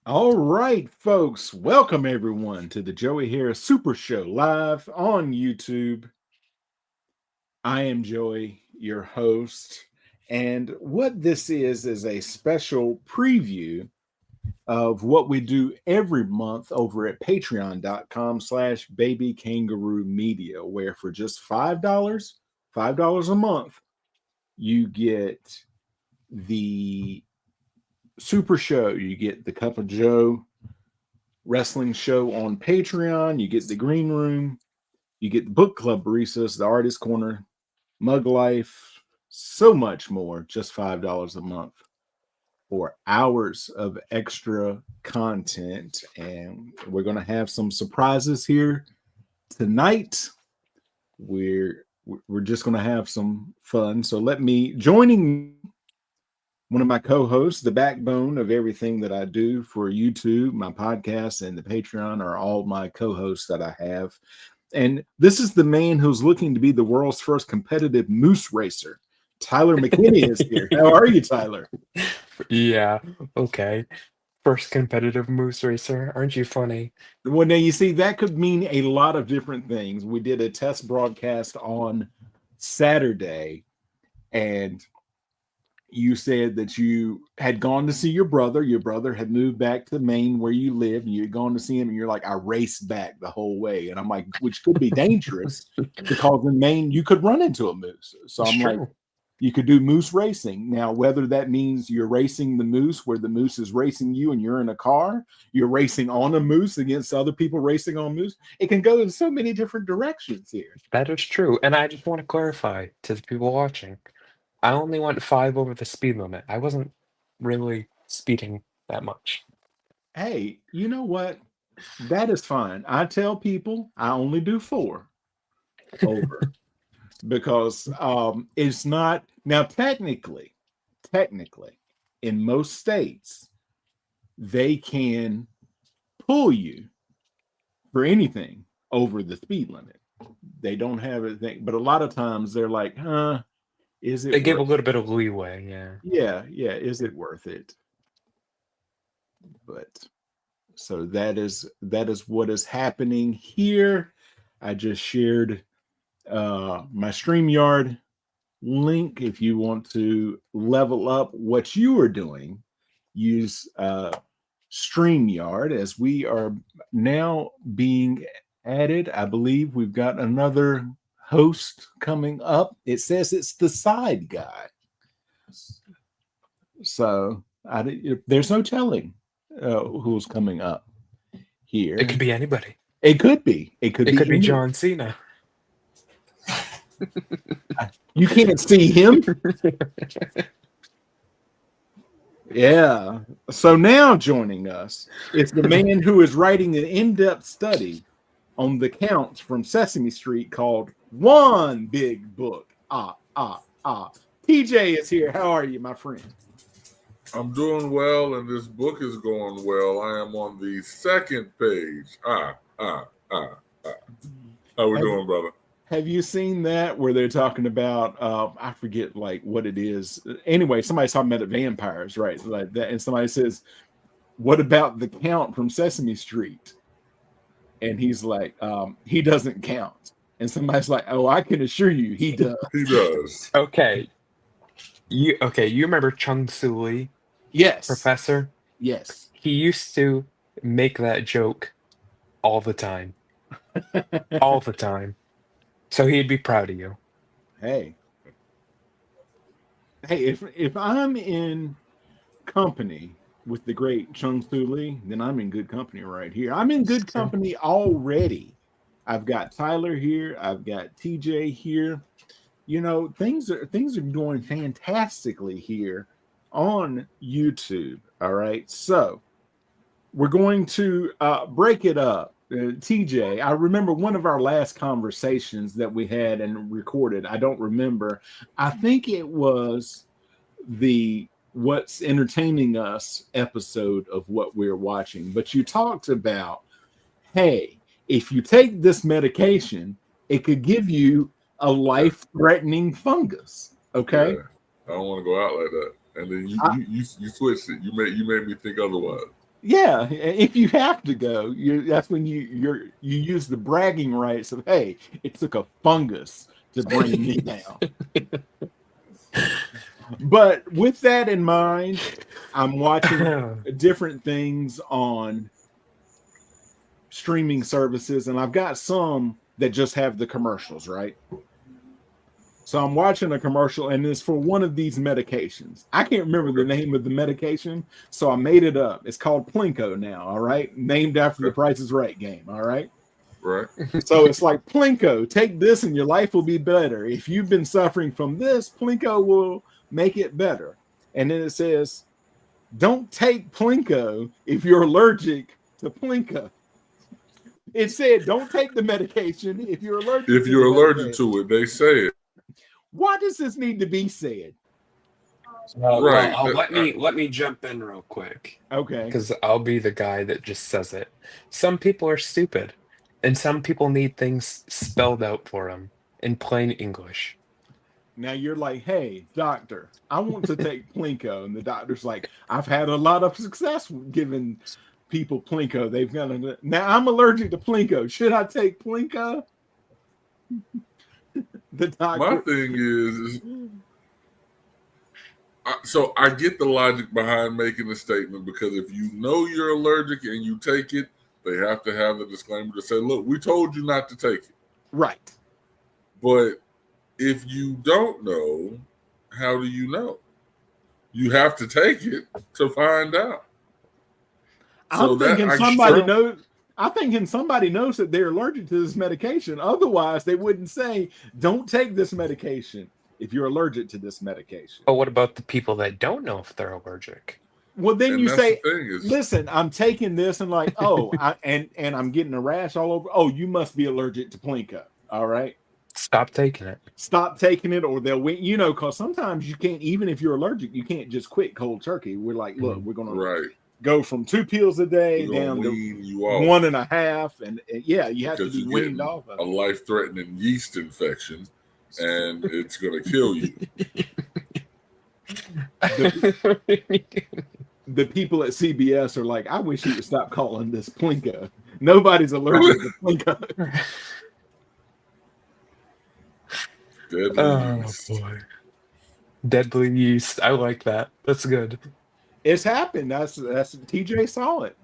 All right, folks. Welcome everyone to the Joey Harris Super Show live on YouTube. I am Joey, your host. And what this is a special preview of what we do every month over at patreon.com/baby kangaroo media, where for just $5 a month, you get the Super Show, you get the Cup of Joe wrestling show on Patreon. You get the green room. You get the book club baristas, the artist corner, mug life, so much more. Just $5 a month for hours of extra content. And we're going to have some surprises here tonight. We're just going to have some fun. So joining one of my co-hosts, the backbone of everything that I do for YouTube, my podcast, and the Patreon are all my co-hosts that I have. And this is the man who's looking to be the world's first competitive moose racer. Tyler McKinney is here. How are you, Tyler? Yeah, okay. First competitive moose racer. Aren't you funny? Well, now you see, that could mean a lot of different things. We did a test broadcast on Saturday, and you said that you had gone to see your brother. Your brother had moved back to Maine where you live, and you're going to see him, and you're like, I raced back the whole way. And I'm like, which could be dangerous because in Maine you could run into a moose. So It's I'm like, true. you could do moose racing. Now, whether that means you're racing the moose where the moose is racing you and you're in a car, you're racing on a moose against other people racing on moose, it can go in so many different directions here. That is true. And I just want to clarify to the people watching, I only went 5 over the speed limit. I wasn't really speeding that much. Hey, you know what? That is fine. I tell people I only do 4 over because it's not now technically in most states they can pull you for anything over the speed limit. They don't have anything, but a lot of times they're like, is They it give a worth little bit of leeway, yeah. yeah, is it worth it? But so that is what is happening here. I just shared my StreamYard link. If you want to level up what you are doing, use StreamYard as we are now being added. I believe we've got another host coming up. It says it's the side guy. So there's no telling who's coming up It could here. be anybody. It could be. It could It be could be any. John Cena. You can't see him. Yeah. So now joining us is the man who is writing an in-depth study on the counts from Sesame Street called One Big Book. TJ is here. How are you, my friend? I'm doing well, and this book is going well. I am on the second page. How we doing, brother? Have you seen that where they're talking about I forget like what it is. Anyway, somebody's talking about the vampires, right? Like that, and somebody says, what about the count from Sesame Street? And he's like, he doesn't count. And somebody's like, oh, I can assure you he does. He does. Okay. You remember Chung Soo Lee, Yes. professor? Yes. He used to make that joke all the time. All the time. So he'd be proud of you. Hey. Hey, if I'm in company with the great Chung Soo Lee, then I'm in good company right here. I'm in good So, company already. I've got Tyler here. I've got TJ here. You know, things are going fantastically here on YouTube. All right. So we're going to break it up. TJ, I remember one of our last conversations that we had and recorded. I don't remember. I think it was the What's Entertaining Us episode of what we're watching. But you talked about, hey, if you take this medication, it could give you a life-threatening fungus. Okay. Yeah, I don't want to go out like that. And then I, you switched it. You made me think otherwise. Yeah, if you have to go, that's when you use the bragging rights of, hey, it took a fungus to bring me down. But with that in mind, I'm watching different things on streaming services, and I've got some that just have the commercials, right? So I'm watching a commercial, and it's for one of these medications. I can't remember the name of the medication, so I made it up. It's called Plinko now, all right? Named after the Price is Right game, all right? Right. So it's like, Plinko, take this and your life will be better. If you've been suffering from this, Plinko will make it better. And then it says, don't take Plinko if you're allergic to Plinko. It said, don't take the medication if you're allergic If to you're the allergic medication. to it, they say it. Why does this need to be said? Right. Let me jump in real quick. Okay. Because I'll be the guy that just says it. Some people are stupid, and some people need things spelled out for them in plain English. Now you're like, hey, doctor, I want to take Plinko. And the doctor's like, I've had a lot of success giving people Plinko. They've got a, now I'm allergic to Plinko. Should I take Plinko? The doctor. My thing is so I get the logic behind making a statement, because if you know you're allergic and you take it, they have to have the disclaimer to say, look, we told you not to take it. Right. But if you don't know, how do you know? You have to take it to find out. I'm thinking somebody knows. I'm thinking somebody knows that they're allergic to this medication. Otherwise, they wouldn't say, don't take this medication if you're allergic to this medication. But what about the people that don't know if they're allergic? Well, then you say, listen, I'm taking this and like, oh, and I'm getting a rash all over. Oh, you must be allergic to Plinko. All right. Stop taking it. Stop taking it, or they'll win, because sometimes you can't, even if you're allergic, you can't just quit cold turkey. We're like, look, we're going to go from 2 pills a day down to 1.5. And yeah, you have to be weaned off of a life-threatening yeast infection, and it's going to kill you. The people at CBS are like, I wish you would stop calling this Plinko. Nobody's allergic to Plinko. Deadly yeast. Boy. Deadly yeast. I like that. That's good. It's happened. That's TJ saw it.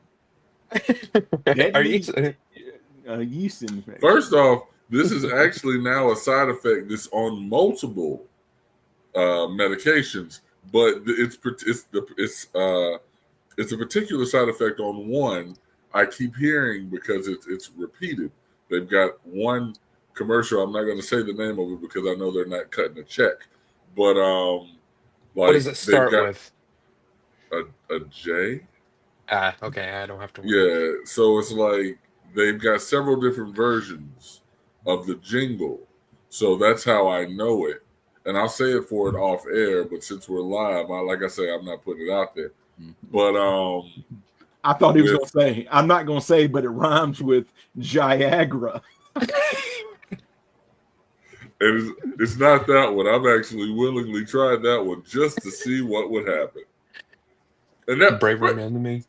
Yeast infection. First off, this is actually now a side effect that's on multiple medications, but it's a particular side effect on one I keep hearing because it's repeated. They've got one commercial. I'm not going to say the name of it because I know they're not cutting a check. But what does it start with? A J. Okay. I don't have to. Yeah. So it's like they've got several different versions of the jingle. So that's how I know it. And I'll say it for it off air, but since we're live, like I say, I'm not putting it out there. But I thought he was going to say, I'm not going to say, but it rhymes with Viagra. And it's not that one. I've actually willingly tried that one just to see what would happen. And that braver man than me.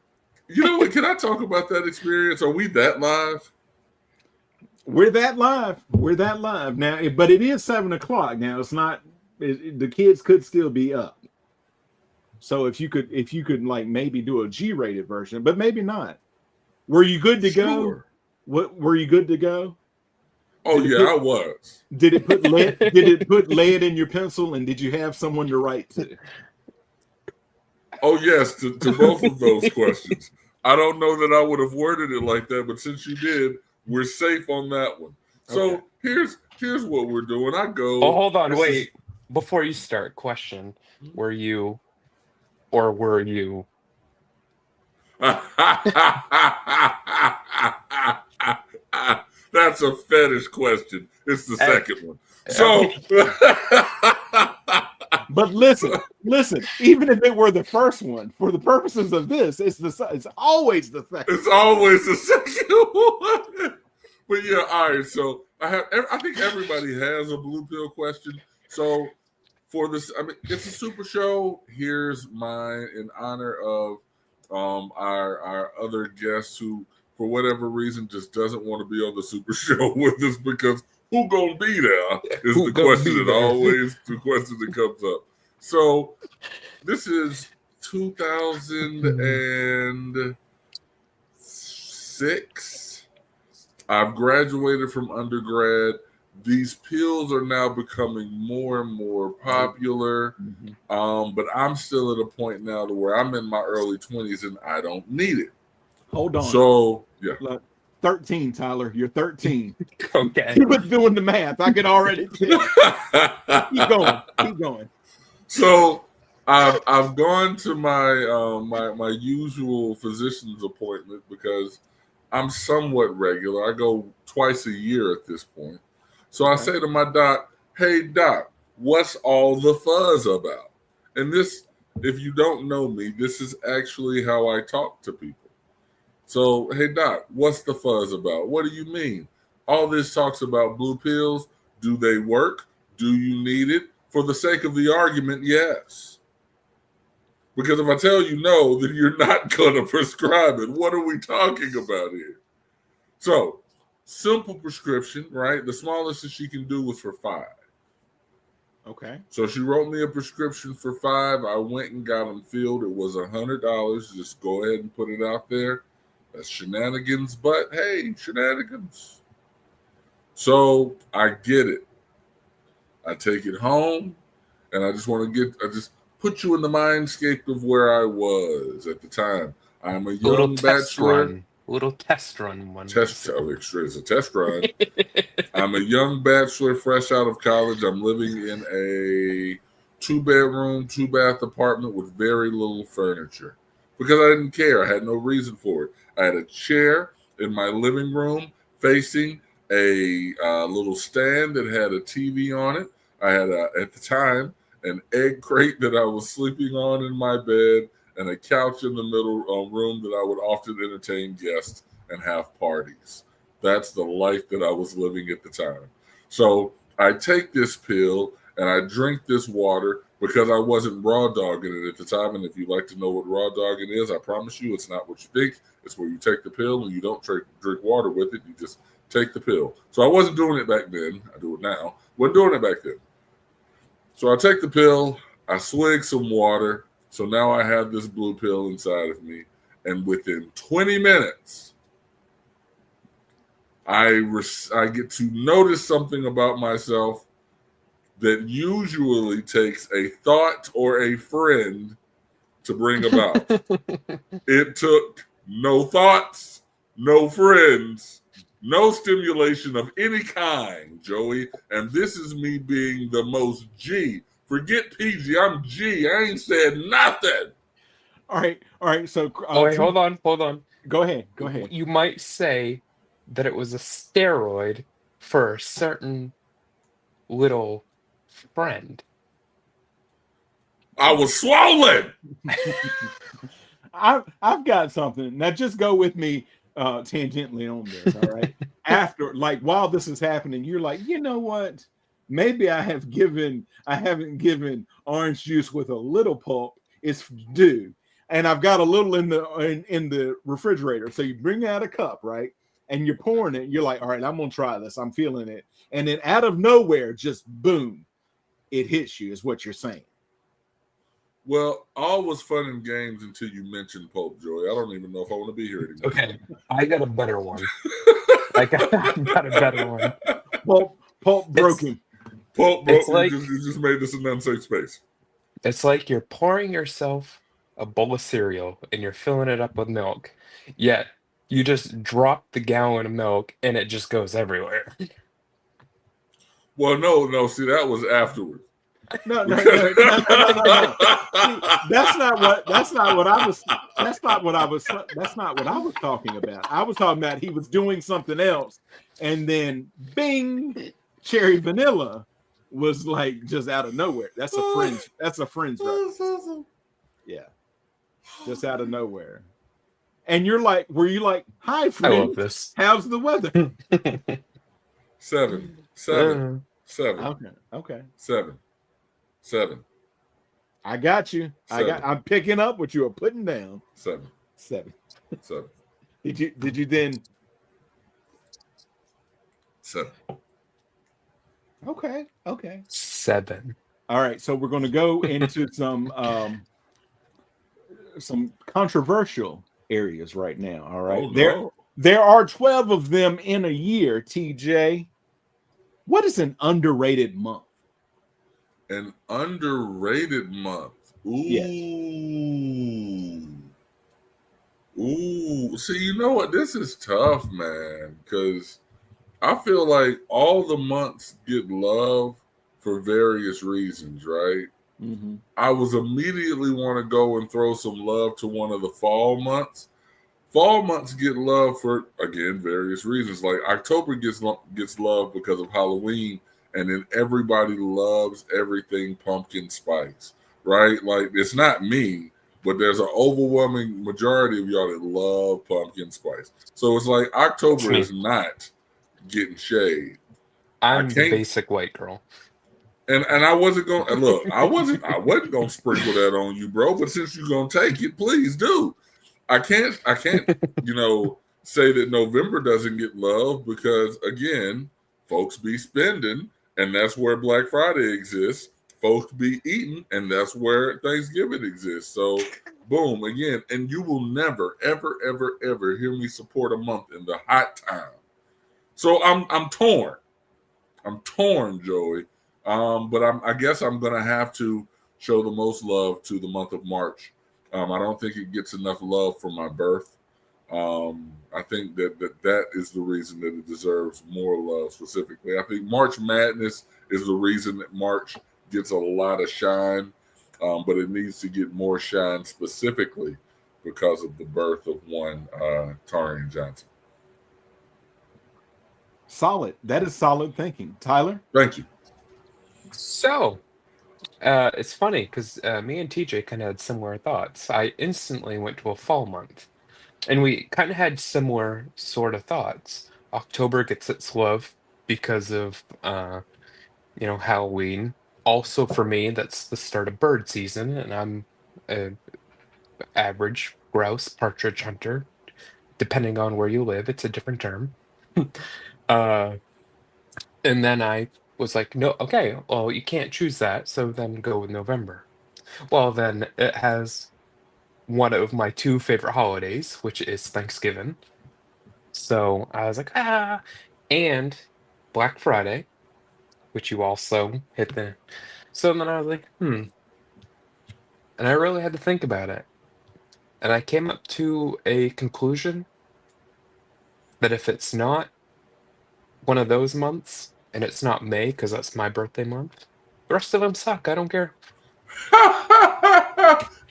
You know what? Can I talk about that experience? Are we that live? We're that live. We're that live now, but it is 7:00 now. It's not. The kids could still be up. So if you could like maybe do a G-rated version, but maybe not. Were you good to go? What were you good to go? Oh I was. Did it put lead? Did it put lead in your pencil? And did you have someone to write to? Oh yes, to both of those questions. I don't know that I would have worded it like that, but since you did, we're safe on that one. So here's what we're doing. I go. Oh, hold on, wait. Before you start, question: were you? That's a fetish question. It's the second one. So, but listen. Even if it were the first one, for the purposes of this, it's always the second. It's always the second one. But yeah, all right. So I think everybody has a blue pill question. So for this, I mean, it's a super show. Here's mine in honor of our other guest who, for whatever reason, just doesn't want to be on the Super Show with us because who gonna be there is Who the gonna question be that there? always the question that comes up. So this is 2006. I've graduated from undergrad. These pills are now becoming more and more popular. But I'm still at a point now to where I'm in my early 20s and I don't need it. Hold on. So, yeah. Look, 13, Tyler. You're 13. Okay. He was doing the math. I can already tell. Keep going. Keep going. So I've gone to my usual physician's appointment because I'm somewhat regular. I go twice a year at this point. So I say to my doc, "Hey doc, what's all the fuzz about?" And this, if you don't know me, this is actually how I talk to people. So, hey doc, what's the fuzz about? What do you mean? All this talks about blue pills. Do they work? Do you need it? For the sake of the argument, yes. Because if I tell you no, then you're not going to prescribe it. What are we talking about here? So, simple prescription, right? The smallest that she can do was for 5. Okay. So she wrote me a prescription for 5. I went and got them filled. It was $100. Just go ahead and put it out there. That's shenanigans, but hey, shenanigans. So I get it. I take it home, and I just put you in the mindscape of where I was at the time. I'm a young bachelor. Little test run one. It's a test run. I'm a young bachelor fresh out of college. I'm living in a 2-bedroom, 2-bath apartment with very little furniture because I didn't care. I had no reason for it. I had a chair in my living room facing a little stand that had a TV on it. I had, at the time, an egg crate that I was sleeping on in my bed and a couch in the middle room that I would often entertain guests and have parties. That's the life that I was living at the time. So I take this pill and I drink this water because I wasn't raw dogging it at the time. And if you'd like to know what raw dogging is, I promise you it's not what you think. It's where you take the pill and you don't drink water with it. You just take the pill. So I wasn't doing it back then. I do it now. Wasn't doing it back then. So I take the pill. I swig some water. So now I have this blue pill inside of me. And within 20 minutes, I get to notice something about myself that usually takes a thought or a friend to bring about. It took no thoughts, no friends, no stimulation of any kind, Joey. And this is me being the most G. Forget PG, I'm G. I ain't said nothing. All right. So, wait, hold on. Go ahead. You might say that it was a steroid for a certain little friend. I was swollen. I've got something. Now just go with me tangentially on this, all right? After, like, while this is happening, you're like, you know what? Maybe I haven't given orange juice with a little pulp its due. And I've got a little in the refrigerator. So you bring out a cup, right? And you're pouring it. You're like, all right, I'm going to try this. I'm feeling it. And then out of nowhere, just boom, it hits you is what you're saying. Well, all was fun and games until you mentioned Pope, Joey. I don't even know if I want to be here anymore. Okay, I got a better one. I got a better one. Pulp broken. Pulp broke. Like, you just made this an unsafe space. It's like you're pouring yourself a bowl of cereal and you're filling it up with milk, yet you just drop the gallon of milk and it just goes everywhere. Well, no. See, that was afterwards. No. See, that's not what I was talking about. I was talking about he was doing something else, and then bing, cherry vanilla was like just out of nowhere. That's a friend's reference. Yeah, just out of nowhere. And were you like, hi friend, I love this. How's the weather? 7. Okay. 7. I got you. I'm picking up what you were putting down. 7. 7. 7. Did you then? 7. Okay. 7. All right. So we're going to go into some controversial areas right now. All right. Oh no. There are 12 of them in a year. TJ, what is an underrated month? An underrated month. Yes. Ooh. See, you know what? This is tough, man, because I feel like all the months get love for various reasons, right? Mm-hmm. I was immediately want to go and throw some love to one of the fall months. Fall months get love for, again, various reasons. Like October gets love because of Halloween, and then everybody loves everything pumpkin spice, right? Like it's not me, but there's an overwhelming majority of y'all that love pumpkin spice. So it's like That's October me. is not getting shade. I I'm the can't, basic white girl. and I wasn't going to look. I wasn't going to sprinkle that on you, bro. But since you're going to take it, please do. I can't, say that November doesn't get love because again, folks be spending, and that's where Black Friday exists. Folks be eating, and that's where Thanksgiving exists. So, boom, again, and you will never, ever, ever, ever hear me support a month in the hot time. So I'm torn. I'm torn, Joey. But I guess I'm gonna have to show the most love to the month of March. I don't think it gets enough love for my birth. I think that is the reason that it deserves more love specifically. I think March Madness is the reason that March gets a lot of shine, but it needs to get more shine specifically because of the birth of one Tarian Johnson. Solid. That is solid thinking. Tyler? Thank you. So, it's funny because me and TJ kind of had similar thoughts. I instantly went to a fall month, and we kind of had similar sort of thoughts. October gets its love because of Halloween. Also, for me, that's the start of bird season, and I'm a average grouse partridge hunter. Depending on where you live, it's a different term. uh, and then I was like, no, okay, well, you can't choose that, so then go with November. Well, then it has one of my two favorite holidays, which is Thanksgiving. So I was like, and Black Friday, which you also hit the. So then I was like, and I really had to think about it. And I came up to a conclusion that if it's not one of those months, and it's not May, because that's my birthday month, the rest of them suck. I don't care.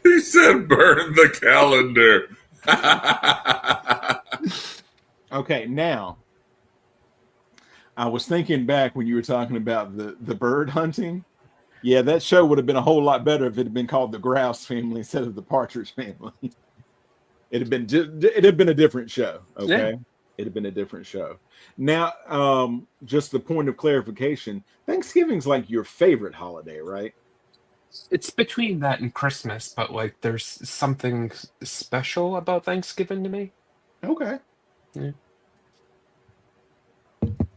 He said burn the calendar. Okay, now I was thinking back when you were talking about the bird hunting. Yeah, that show would have been a whole lot better if it had been called the Grouse Family instead of the Partridge Family. It'd have been a different show. Okay, Yeah. it'd have been a different show. Now, just the point of clarification: Thanksgiving's like your favorite holiday, right? It's between that and Christmas, but like there's something special about Thanksgiving to me. Okay. Yeah.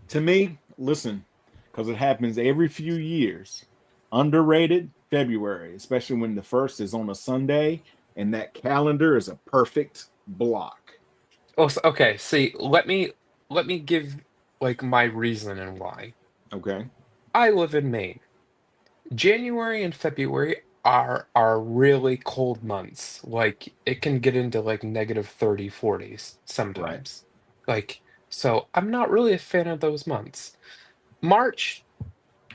To me, listen, because it happens every few years. Underrated February, especially when the first is on a Sunday and that calendar is a perfect block. Oh, okay. See, let me give like my reason and why. Okay. I live in Maine. January and February are really cold months. Like it can get into like negative 30, 40s Right. sometimes. Like so I'm not really a fan of those months. March,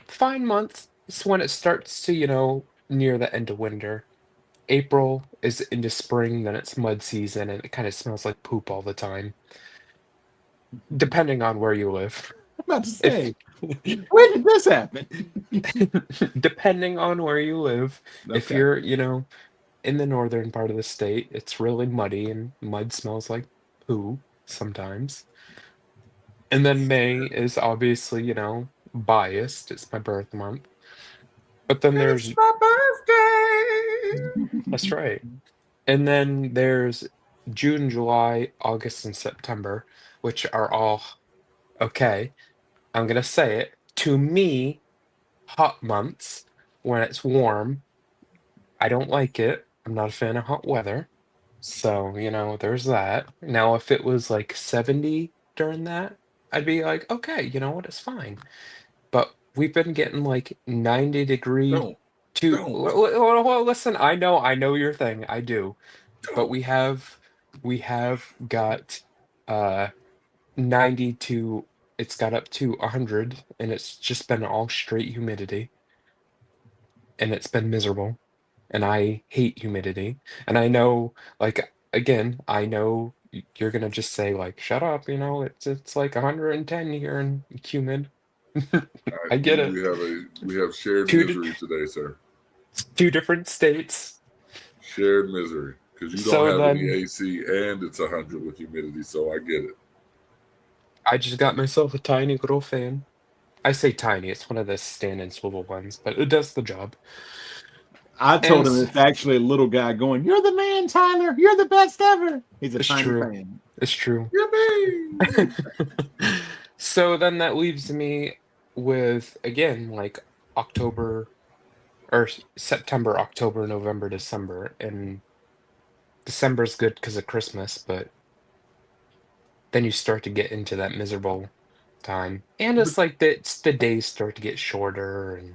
fine month. It's when it starts to, near the end of winter. April is into spring, then it's mud season and it kind of smells like poop all the time, depending on where you live. I'm about to If say, where did this happen? depending on where you live, if Okay. you're, in the northern part of the state, it's really muddy and mud smells like poo sometimes. And then May is obviously, biased. It's my birth month. But then It's there's my birthday. that's right. And then there's June, July, August, and September, which are all okay. I'm gonna say it. To me, hot months when it's warm, I don't like it. I'm not a fan of hot weather. So, there's that. Now, if it was like 70 during that, I'd be like, okay, you know what, it's fine. But we've been getting like 90-degree Don't, to don't, well, listen, I know your thing. I do. But don't. we have got 90 to it's got up to 100 and it's just been all straight humidity and it's been miserable and I hate humidity. And I know, like, again, I know you're gonna just say, like, shut up, it's like 110 here and humid. I get it. We have shared Two di- misery today, sir. two different states. Shared misery because you don't So have any then AC and it's 100 with humidity. So I get it. I just got myself a tiny little fan. I say tiny, it's one of the stand and swivel ones, but it does the job. I And told him it's actually a little guy going, "You're the man, Tyler. You're the best ever." He's a it's tiny true. fan. It's true. Yippee! So then that leaves me with, again, like October or September, October, November, December. And December's good because of Christmas, but then you start to get into that miserable time. And But it's like the days start to get shorter and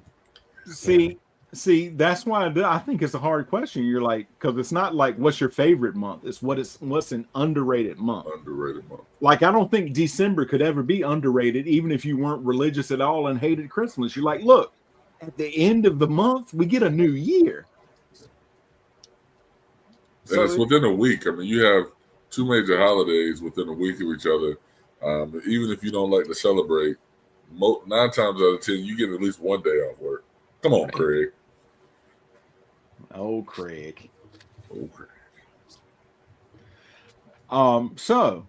you know. see, that's why I think it's a hard question. You're like, because it's not like what's your favorite month. It's what's an underrated month. Underrated month. Like I don't think December could ever be underrated, even if you weren't religious at all and hated Christmas. You're like, look, at the end of the month, we get a new year. And it's So within a week. I mean, you have two major holidays within a week of each other. Even if you don't like to celebrate, 9 times out of 10, you get at least one day off work. Come on, Right. Craig. oh, Craig. Okay. So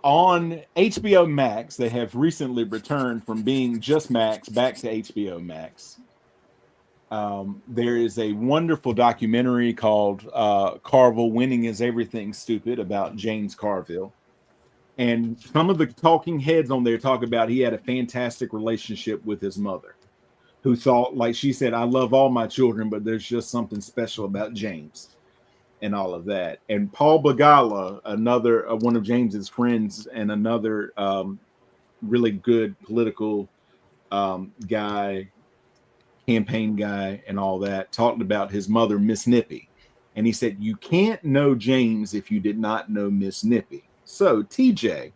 on HBO Max, they have recently returned from being just Max back to HBO Max. There is a wonderful documentary called Carville Winning is Everything Stupid about James Carville. And some of the talking heads on there talk about he had a fantastic relationship with his mother, who thought, like she said, I love all my children, but there's just something special about James and all of that. And Paul Begala, another one of James's friends and another really good political guy, campaign guy, and all that, talked about his mother, Miss Nippy. And he said, you can't know James if you did not know Miss Nippy. So, TJ,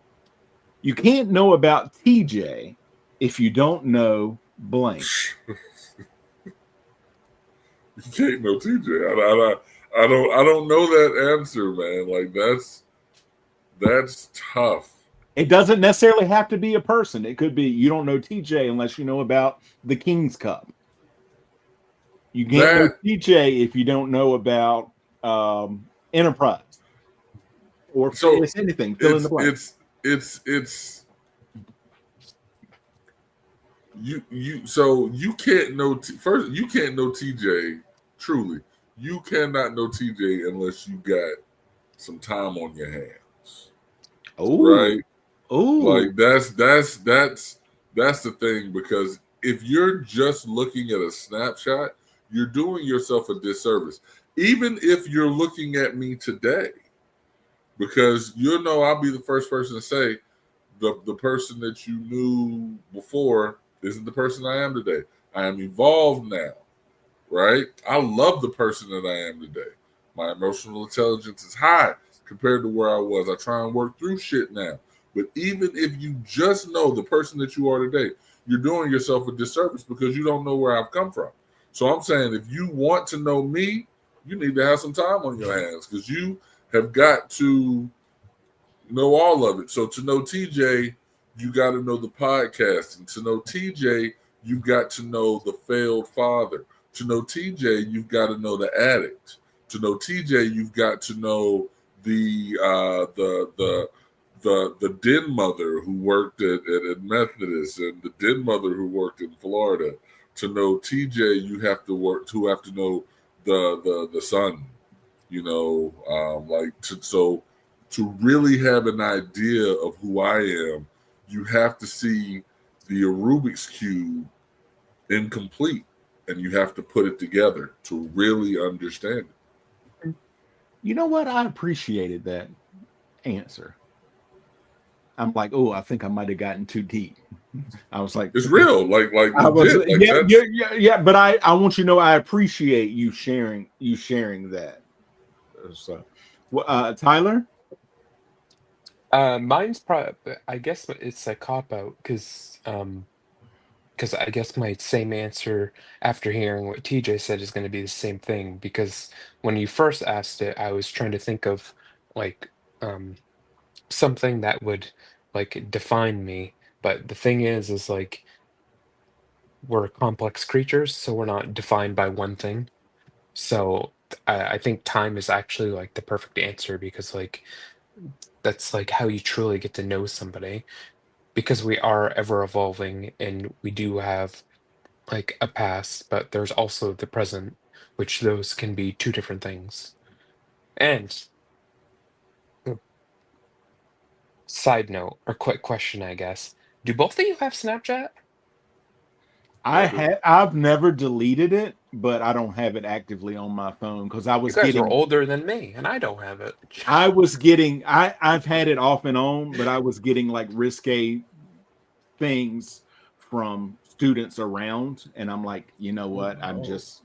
you can't know about TJ if you don't know blank. You can't know TJ. I don't know that answer, man. Like that's tough. It doesn't necessarily have to be a person. It could be you don't know TJ unless you know about the King's Cup. You can't know That TJ if you don't know about Enterprise or so it's anything. Fill in the blank. it's you can't know first you can't know TJ truly. You cannot know TJ unless you got some time on your hands. Oh, Right? oh, Like that's the thing, because if you're just looking at a snapshot, you're doing yourself a disservice. Even if you're looking at me today, because I'll be the first person to say the person that you knew before isn't the person I am today. I am evolved now, right? I love the person that I am today. My emotional intelligence is high compared to where I was. I try and work through shit now. But even if you just know the person that you are today, you're doing yourself a disservice because you don't know where I've come from. So I'm saying, if you want to know me, you need to have some time on your hands, because you have got to know all of it. So to know TJ, you got to know the podcast. And to know TJ, you've got to know the failed father. To know TJ, you've got to know the addict. To know TJ, you've got to know the den mother who worked at Methodist, and the den mother who worked in Florida. To know TJ, you have to know the son. To really have an idea of who I am, you have to see the Rubik's Cube incomplete, and you have to put it together to really understand it. You know what? I appreciated that answer. I'm like, oh, I think I might have gotten too deep. I was like, it's real, like I was, legit. yeah. But I want you to know I appreciate you sharing that. So, Tyler. Mine's probably, I guess it's a cop out because I guess my same answer after hearing what TJ said is going to be the same thing. Because when you first asked it, I was trying to think of like something that would like define me. But the thing is like we're complex creatures, so we're not defined by one thing. So I think time is actually like the perfect answer because like that's like how you truly get to know somebody because we are ever evolving and we do have like a past, but there's also the present, which those can be two different things. And side note or quick question, I guess. Do both of you have Snapchat? I've never deleted it, but I don't have it actively on my phone because You guys are older than me, and I don't have it. I've had it off and on, but I was getting like risque things from students around, and I'm like, you know what? I'm just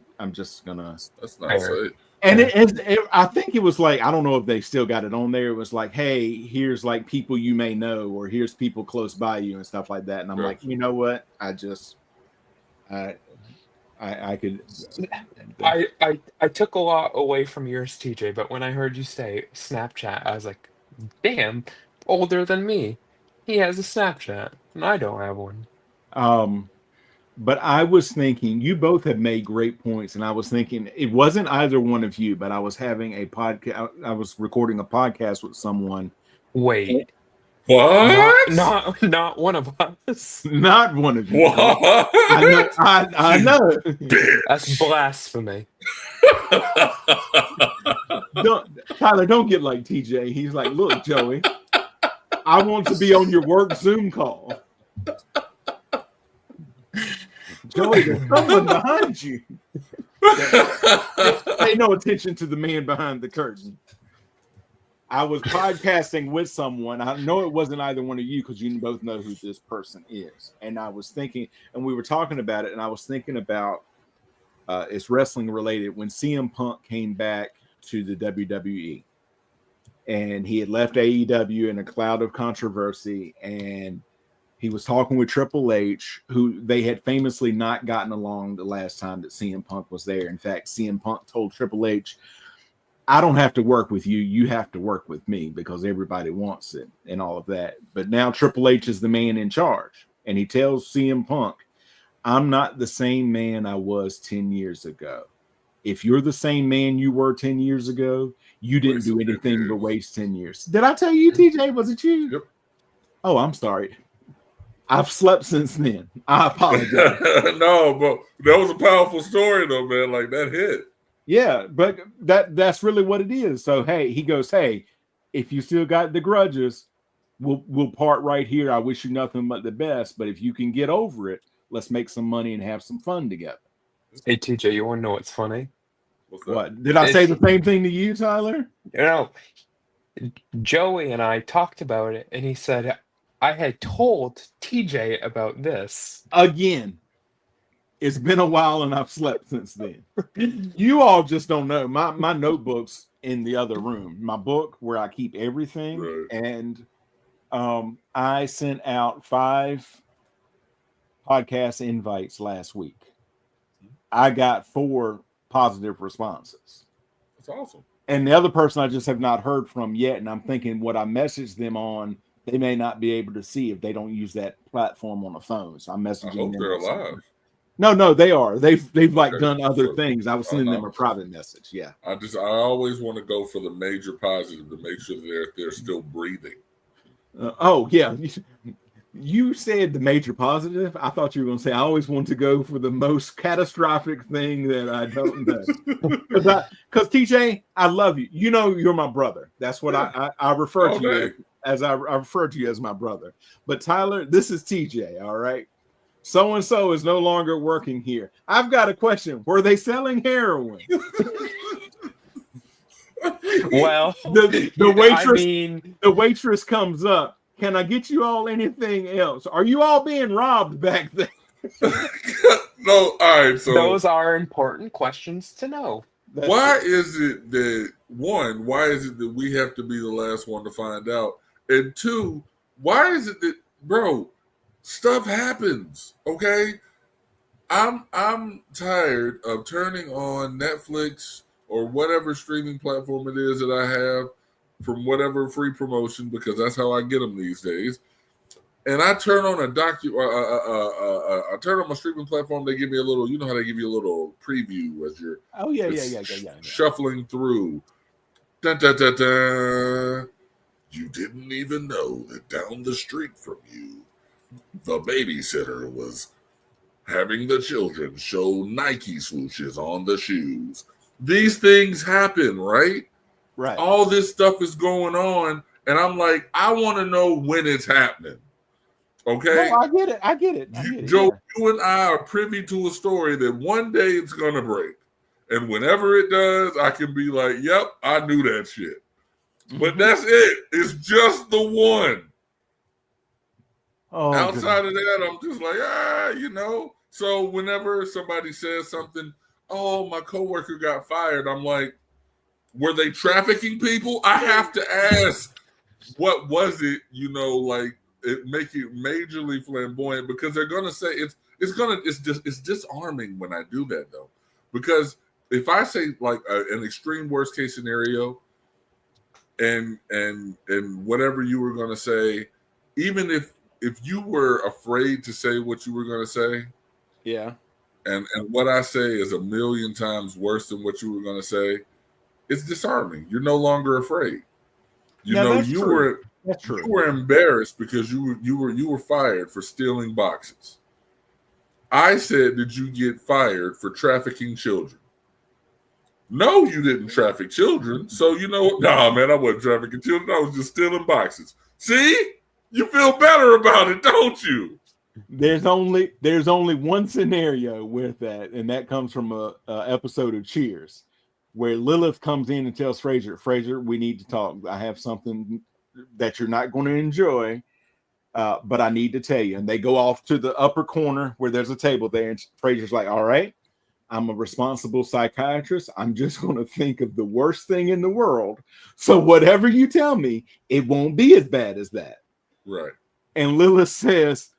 gonna. That's not safe. And I think it was like, I don't know if they still got it on there. It was like, hey, here's like people you may know, or here's people close by you and stuff like that. And I'm like, you know what? I could. I took a lot away from yours, TJ, but when I heard you say Snapchat, I was like, damn, older than me. He has a Snapchat, and I don't have one. But I was thinking, you both have made great points, and I was thinking it wasn't either one of you, but I was having a podcast. I was recording a podcast with someone. Wait, what? Not one of us. Not one of you. What? I know. That's blasphemy. Tyler, don't get like TJ. He's like, look, Joey, I want to be on your work Zoom call. Joey, there's someone behind you. Pay no attention to the man behind the curtain. I was podcasting with someone. I know it wasn't either one of you because you both know who this person is. And I was thinking, and we were talking about it, and I was thinking about it's wrestling related when CM Punk came back to the WWE. And he had left AEW in a cloud of controversy, and he was talking with Triple H, who they had famously not gotten along the last time that CM Punk was there. In fact, CM Punk told Triple H, I don't have to work with you. You have to work with me because everybody wants it and all of that. But now Triple H is the man in charge. And he tells CM Punk, I'm not the same man I was 10 years ago. If you're the same man you were 10 years ago, you didn't do anything but waste 10 years. Did I tell you, TJ? Was it you? Yep. Oh, I'm sorry. I've slept since then. I apologize. No, but that was a powerful story, though, man. Like that hit. Yeah, but that's really what it is. So hey, he goes, hey, if you still got the grudges, we'll part right here. I wish you nothing but the best. But if you can get over it, let's make some money and have some fun together. Hey TJ, you want to know what's funny? What did I say the same thing to you, Tyler? You know, Joey and I talked about it, and he said I had told TJ about this. Again, it's been a while and I've slept since then. You all just don't know. My notebook's in the other room. My book where I keep everything. Right. And I sent out 5 podcast invites last week. I got 4 positive responses. That's awesome. And the other person I just have not heard from yet. And I'm thinking what I messaged them on, they may not be able to see if they don't use that platform on the phone. So I'm messaging them. I hope they're alive. No, they are. They've like done other things. I was sending them a private message. Yeah. I always want to go for the major positive to make sure that they're still breathing. Oh yeah. You said the major positive. I thought you were going to say I always want to go for the most catastrophic thing that I don't know. Because TJ, I love you. You know you're my brother. That's what I refer to you as I refer to you as my brother. But Tyler, this is TJ. All right. So and so is no longer working here. I've got a question. Were they selling heroin? Well, the waitress comes up. Can I get you all anything else? Are you all being robbed back then? No, all right. So those are important questions to know. Why is it that we have to be the last one to find out? And two, why is it that, bro, stuff happens, okay? I'm tired of turning on Netflix or whatever streaming platform it is that I have from whatever free promotion, because that's how I get them these days. And I turn on I turn on my streaming platform. They give me a little, you know how they give you a little preview as you're shuffling through. Dun, dun, dun, dun. You didn't even know that down the street from you, the babysitter was having the children show Nike swooshes on the shoes. These things happen, right? Right. All this stuff is going on, and I'm like, I want to know when it's happening. Okay? No, I get it. Joe, you and I are privy to a story that one day it's going to break. And whenever it does, I can be like, yep, I knew that shit. But that's it. It's just the one. Outside of that, I'm just like, you know. So whenever somebody says something, oh, my coworker got fired, I'm like, were they trafficking people? I have to ask, what was it? You know, like it make it majorly flamboyant, because they're gonna say it's disarming when I do that though, because if I say like an extreme worst case scenario, and whatever you were gonna say, even if you were afraid to say what you were gonna say, yeah, and what I say is a million times worse than what you were gonna say, it's disarming. You're no longer afraid. You were embarrassed because you were fired for stealing boxes. I said, did you get fired for trafficking children? No, you didn't traffic children. So you know, nah, man, I wasn't trafficking children. I was just stealing boxes. See, you feel better about it, don't you? There's only one scenario with that, and that comes from a episode of Cheers, where Lilith comes in and tells Frasier, we need to talk. I have something that you're not going to enjoy, but I need to tell you. And they go off to the upper corner where there's a table there, and Frasier's like, all right, I'm a responsible psychiatrist. I'm just going to think of the worst thing in the world. So whatever you tell me, it won't be as bad as that. Right. And Lilith says,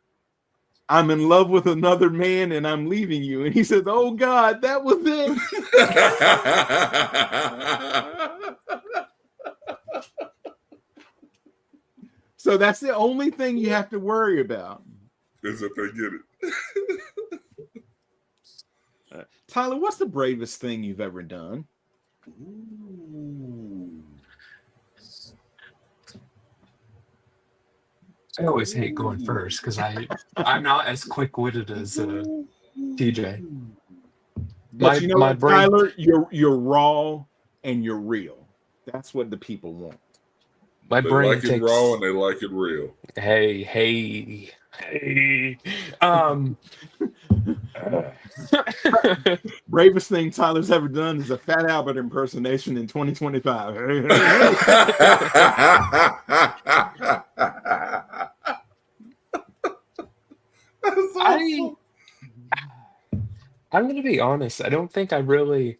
I'm in love with another man and I'm leaving you. And he says, oh God, that was it. So that's the only thing you have to worry about. Is that they get it. Tyler, what's the bravest thing you've ever done? Ooh. I always hate going first because I'm not as quick-witted as TJ. But my brain, Tyler, you're raw and you're real. That's what the people want. They like it raw and they like it real. Hey. Bravest thing Tyler's ever done is a Fat Albert impersonation in 2025. I'm going to be honest. I don't think I really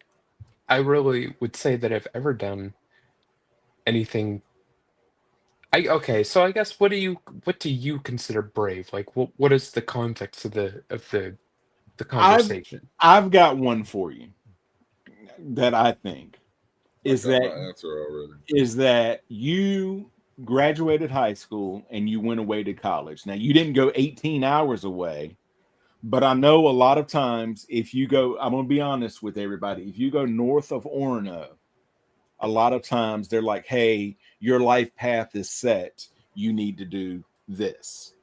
would say that I've ever done anything. So I guess what do you consider brave? Like what is the context of the conversation? I've got one for you that I think is that you graduated high school and you went away to college. Now you didn't go 18 hours away, but I know a lot of times if you go, I'm going to be honest with everybody, if you go north of Orono, a lot of times they're like, hey, your life path is set. You need to do this.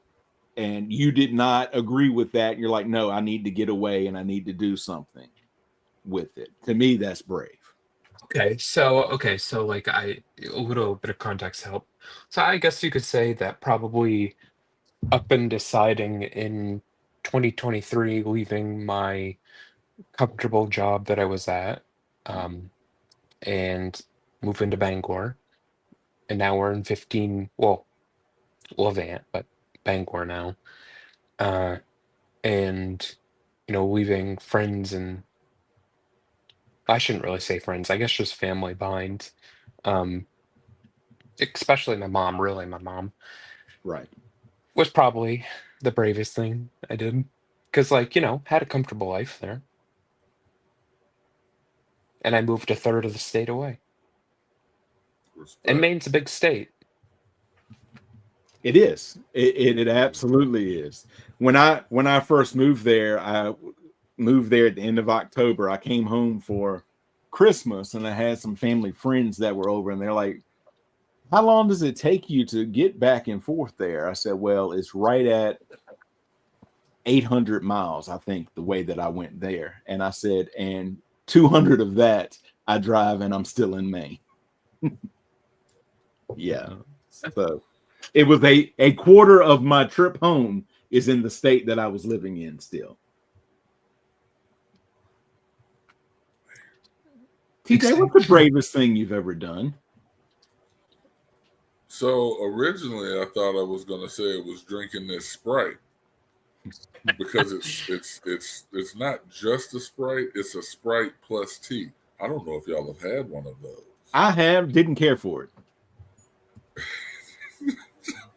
and you did not agree with that. You're like, no, I need to get away and I need to do something with it. To me, that's brave. So like a little bit of context help. So I guess you could say that probably up and deciding in 2023, leaving my comfortable job that I was at, and moving to Bangor, and now we're in 15, well, Levant, but Bangor now, and leaving friends, and I shouldn't really say friends, I guess just family behind, um, especially my mom, really my mom, Right. was probably the bravest thing I did. Because, like, had a comfortable life there. And I moved a third of the state away. And Maine's a big state. It is. It absolutely is. When I first moved there, I moved there at the end of October. I came home for Christmas and I had some family friends that were over, and they're like, how long does it take you to get back and forth there? I said, well, it's right at 800 miles, I think, the way that I went there. And I said, and 200 of that I drive and I'm still in Maine. Yeah. So it was a quarter of my trip home is in the state that I was living in still. TJ, what's the bravest thing you've ever done? So originally I thought I was going to say it was drinking this Sprite, because it's not just a Sprite, it's a Sprite plus tea. I don't know if y'all have had one of those. I have, didn't care for it.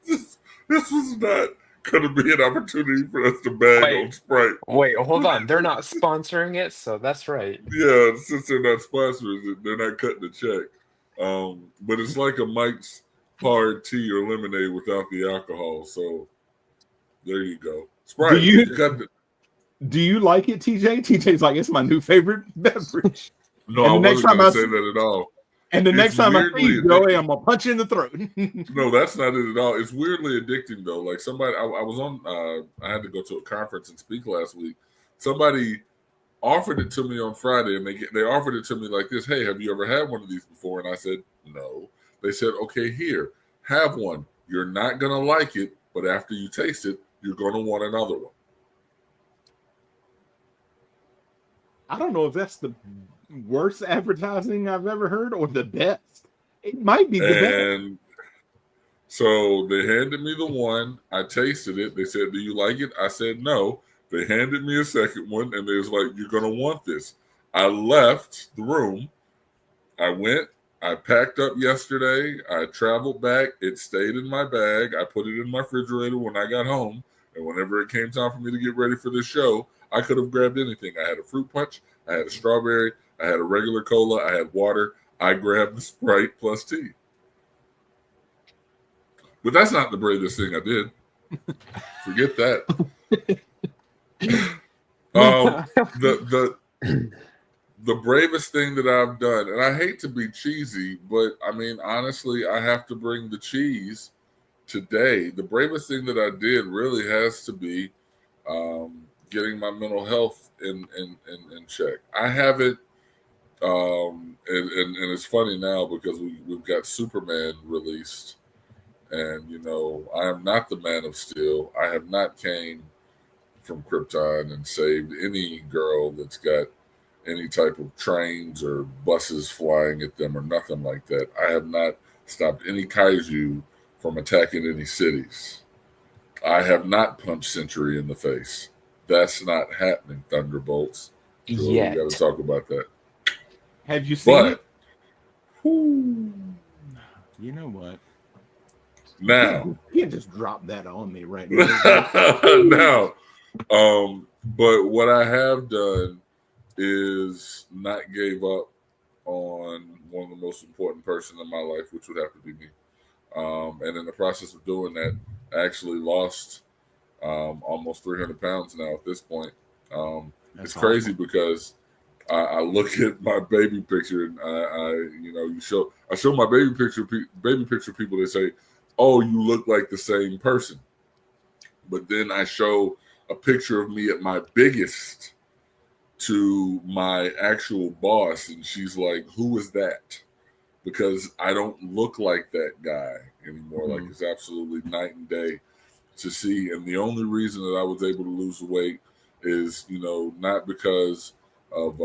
This was not going to be an opportunity for us to bag on Sprite. Wait, hold on. They're not sponsoring it, so that's right. Yeah, since they're not sponsoring it, they're not cutting the check. But it's like a Mike's Hard Tea or lemonade without the alcohol. So there you go. Sprite. Do you like it, TJ? TJ's like, it's my new favorite beverage. No, I wasn't going to say that at all. And the next time I see you, Joey, I'm gonna punch you in the throat. No, that's not it at all. It's weirdly addicting though. Like somebody, I was on. I had to go to a conference and speak last week. Somebody offered it to me on Friday, and they offered it to me like this: hey, have you ever had one of these before? And I said no. They said, okay, here, have one. You're not gonna like it, but after you taste it, you're gonna want another one. I don't know if that's the worst advertising I've ever heard or the best. It might be the best. And so they handed me the one. I tasted it. They said, do you like it? I said no. They handed me a second one, and they was like, you're going to want this. I left the room. I went. I packed up yesterday. I traveled back. It stayed in my bag. I put it in my refrigerator when I got home. And whenever it came time for me to get ready for this show, I could have grabbed anything. I had a fruit punch. I had a strawberry. I had a regular cola. I had water. I grabbed the Sprite plus tea. But that's not the bravest thing I did. Forget that. The bravest thing that I've done, and I hate to be cheesy, but I mean, honestly, I have to bring the cheese today. The bravest thing that I did really has to be getting my mental health in check. I haven't, and it's funny now because we've got Superman released, and I am not the Man of Steel. I have not came from Krypton and saved any girl that's got any type of trains or buses flying at them or nothing like that. I have not stopped any kaiju from attacking any cities. I have not punched Century in the face. That's not happening, Thunderbolts. Yeah, we got to talk about that. Have you seen it? You know what? Now you can't just drop that on me right now. now, but what I have done is not gave up on one of the most important person in my life, which would have to be me. And in the process of doing that, I actually lost almost 300 pounds now at this point. It's crazy because I look at my baby picture and I show my baby picture people, they say, oh, you look like the same person. But then I show a picture of me at my biggest to my actual boss, and she's like, "Who is that?" Because I don't look like that guy anymore. Like, it's absolutely night and day to see. And the only reason that I was able to lose the weight is, not because of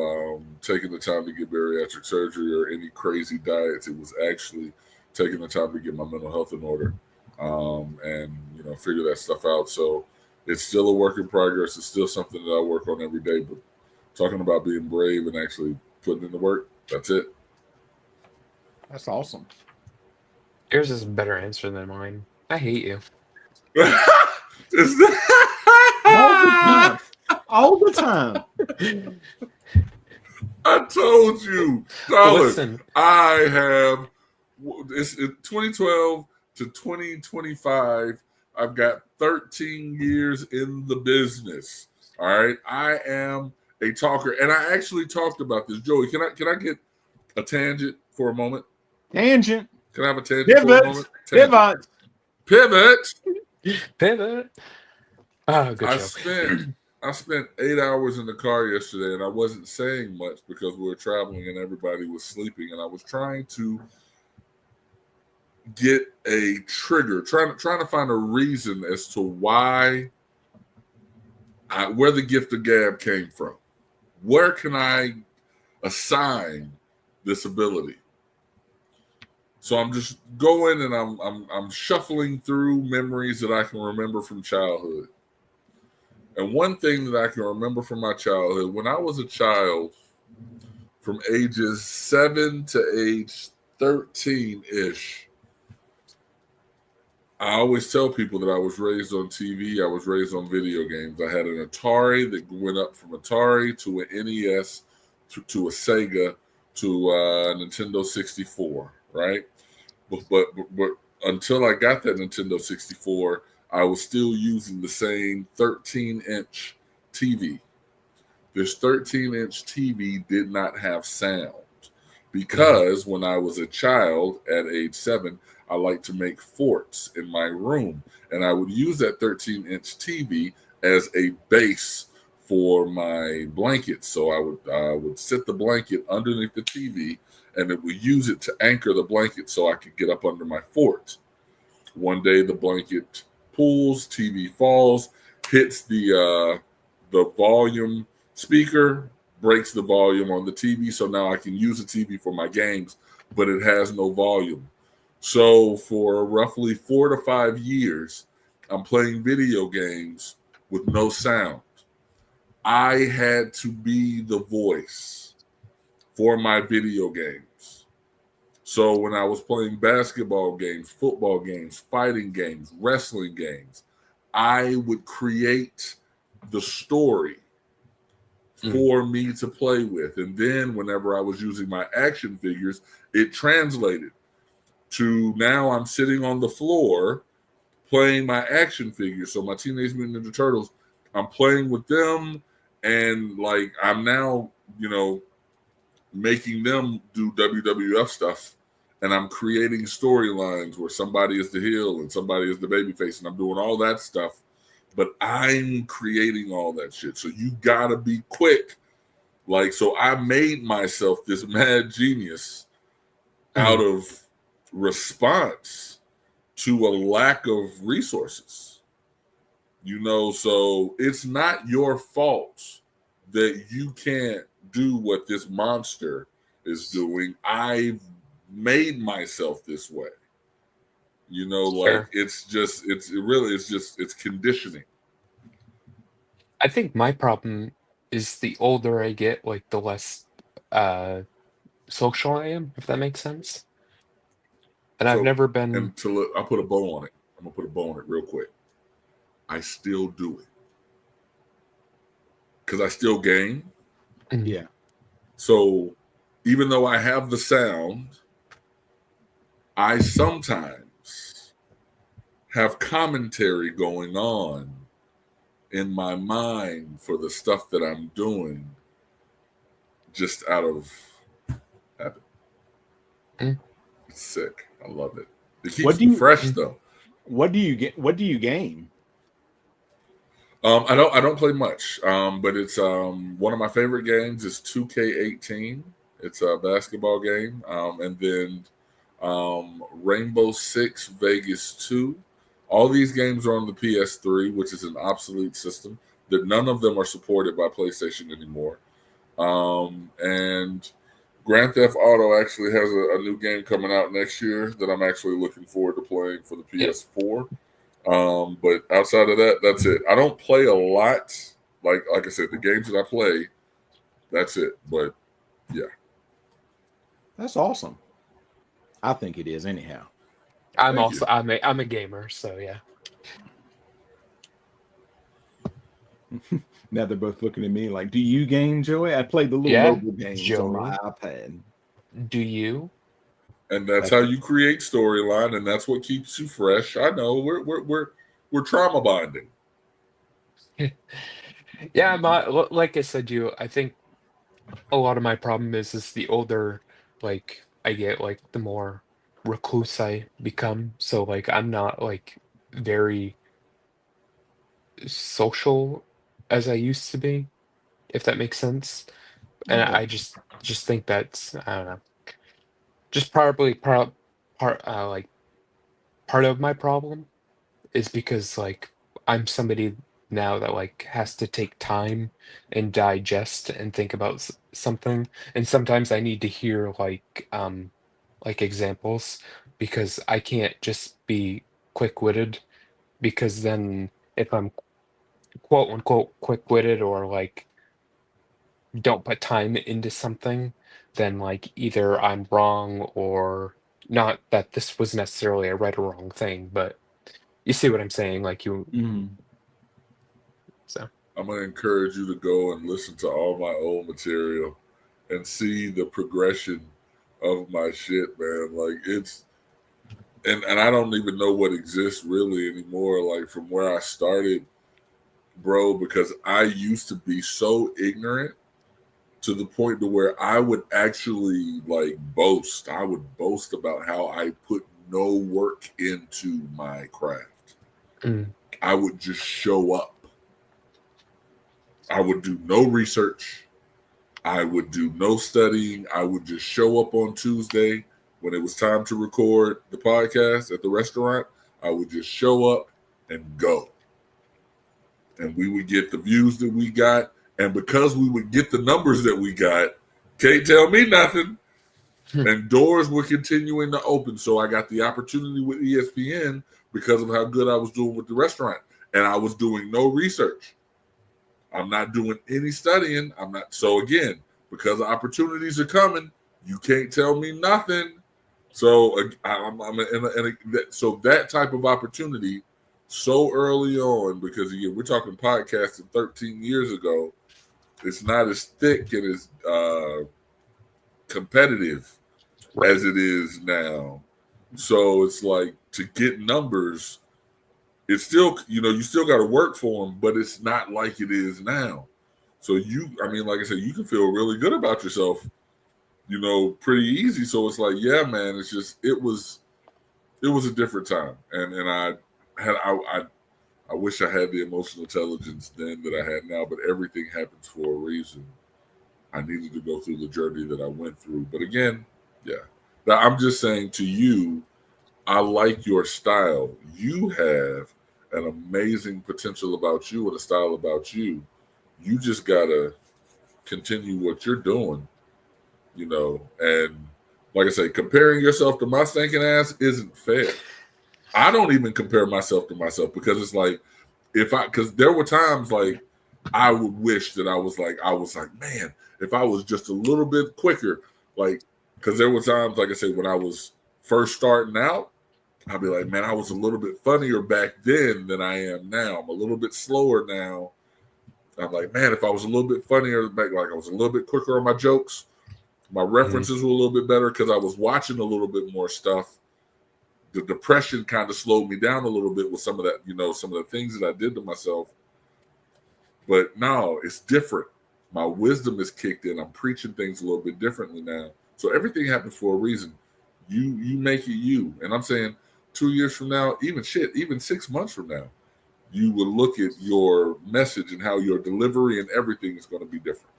taking the time to get bariatric surgery or any crazy diets. It was actually taking the time to get my mental health in order, and figure that stuff out. So it's still a work in progress. It's still something that I work on every day. But talking about being brave and actually putting in the work, that's it. That's awesome. Yours is a better answer than mine. I hate you. Is that All the time. I told you, Tyler. Listen. I have it's 2012 to 2025. I've got 13 years in the business. All right, I am a talker, and I actually talked about this. Joey, can I get a tangent for a moment? Tangent. Can I have a tangent for a moment? Pivot. Oh, good joke. I spent 8 hours in the car yesterday, and I wasn't saying much because we were traveling and everybody was sleeping, and I was trying to get a trigger, trying to find a reason as to why where the gift of gab came from. Where can I assign this ability? So I'm just going and I'm shuffling through memories that I can remember from childhood. And one thing that I can remember from my childhood, when I was a child, from ages 7 to age 13-ish, I always tell people that I was raised on TV. I was raised on video games. I had an Atari that went up from Atari to an NES to a Sega to a Nintendo 64, right? But until I got that Nintendo 64, I was still using the same 13-inch TV. This 13-inch TV did not have sound because when I was a child at age 7, I liked to make forts in my room, and I would use that 13-inch TV as a base for my blanket. So I would set the blanket underneath the TV, and it would use it to anchor the blanket so I could get up under my fort. One day the blanket pulls, TV falls, hits the volume speaker, breaks the volume on the TV, so now I can use the TV for my games, but it has no volume. So for roughly 4 to 5 years, I'm playing video games with no sound. I had to be the voice for my video games. So when I was playing basketball games, football games, fighting games, wrestling games, I would create the story for me to play with. And then whenever I was using my action figures, it translated to now I'm sitting on the floor playing my action figures. So my Teenage Mutant Ninja Turtles, I'm playing with them, and like I'm now, making them do WWF stuff, and I'm creating storylines where somebody is the heel and somebody is the babyface, and I'm doing all that stuff. But I'm creating all that shit. So you gotta be quick. Like, so I made myself this mad genius out of response to a lack of resources. So it's not your fault that you can't do what this monster is doing. I've made myself this way. Sure. It's conditioning. I think my problem is the older I get, like the less social I am, if that makes sense. And I've never been. I'll put a bow on it. I'm gonna put a bow on it real quick. I still do it because I still game. Yeah. So even though I have the sound, I sometimes have commentary going on in my mind for the stuff that I'm doing just out of habit. It's sick. I love it. It keeps me fresh though. What do you get? What do you game? I don't play much, but it's one of my favorite games is 2K18. It's a basketball game, and then Rainbow Six Vegas 2. All these games are on the PS3, which is an obsolete system. That none of them are supported by PlayStation anymore. And Grand Theft Auto actually has a new game coming out next year that I'm actually looking forward to playing for the Yeah. PS4. But outside of that, that's it. I don't play a lot. Like I said, the games that I play, that's it. But yeah, That's awesome. I think it is anyhow. Thank you. I'm a gamer, so yeah. Now they're both looking at me like, "Do you game, Joey?" I play the little Yeah, mobile games on my Joey. iPad. Do you? And that's how you create storyline, and that's what keeps you fresh. I know we're trauma bonding. Yeah, like I said, I think a lot of my problem is the older like I get, like the more recluse I become. So like I'm not like very social as I used to be, if that makes sense. And Okay. I just think that's, I don't know, just probably like part of my problem is because like I'm somebody now that like has to take time and digest and think about something, and sometimes I need to hear like examples, because I can't just be quick-witted, because then if I'm quote unquote quick-witted or like don't put time into something, then like either I'm wrong, or not that this was necessarily a right or wrong thing, but you see what I'm saying, like you. Mhm. So I'm gonna encourage you to go and listen to all my old material and see the progression of my shit, man. Like it's and I don't even know what exists really anymore, like from where I started, bro, because I used to be so ignorant to the point to where I would actually like boast. I would boast about how I put no work into my craft. mm, I would just show up. I would do no research. I would do no studying. I would just show up on Tuesday when it was time to record the podcast at the restaurant. I would just show up and go. And we would get the views that we got. And because we would get the numbers that we got, can't tell me nothing. And doors were continuing to open. So I got the opportunity with ESPN because of how good I was doing with the restaurant. And I was doing no research. I'm not doing any studying. I'm not. So again, because opportunities are coming, you can't tell me nothing. So so that type of opportunity so early on, because again, we're talking podcasting 13 years ago. It's not as thick and as competitive right. as it is now. So it's like to get numbers, it's still, you still got to work for them, but it's not like it is now. So like I said, you can feel really good about yourself, pretty easy. So it's like, yeah, man, it was a different time. And I wish I had the emotional intelligence then that I had now, but everything happens for a reason. I needed to go through the journey that I went through. But again, yeah. Now, I'm just saying to you, I like your style. You have an amazing potential about you and a style about you. You just gotta continue what you're doing, and like I say, comparing yourself to my stinking ass isn't fair. I don't even compare myself to myself because it's like because there were times like I would wish that I was like, man, if I was just a little bit quicker, like, because there were times, like I said, when I was first starting out, I'd be like, man, I was a little bit funnier back then than I am now. I'm a little bit slower now. I'm like, man, if I was a little bit funnier back, like I was a little bit quicker on my jokes, my references were a little bit better because I was watching a little bit more stuff. The depression kind of slowed me down a little bit with some of that, some of the things that I did to myself. But no, it's different. My wisdom is kicked in. I'm preaching things a little bit differently now. So everything happens for a reason. You make it you. And I'm saying 2 years from now, even 6 months from now, you will look at your message and how your delivery and everything is going to be different.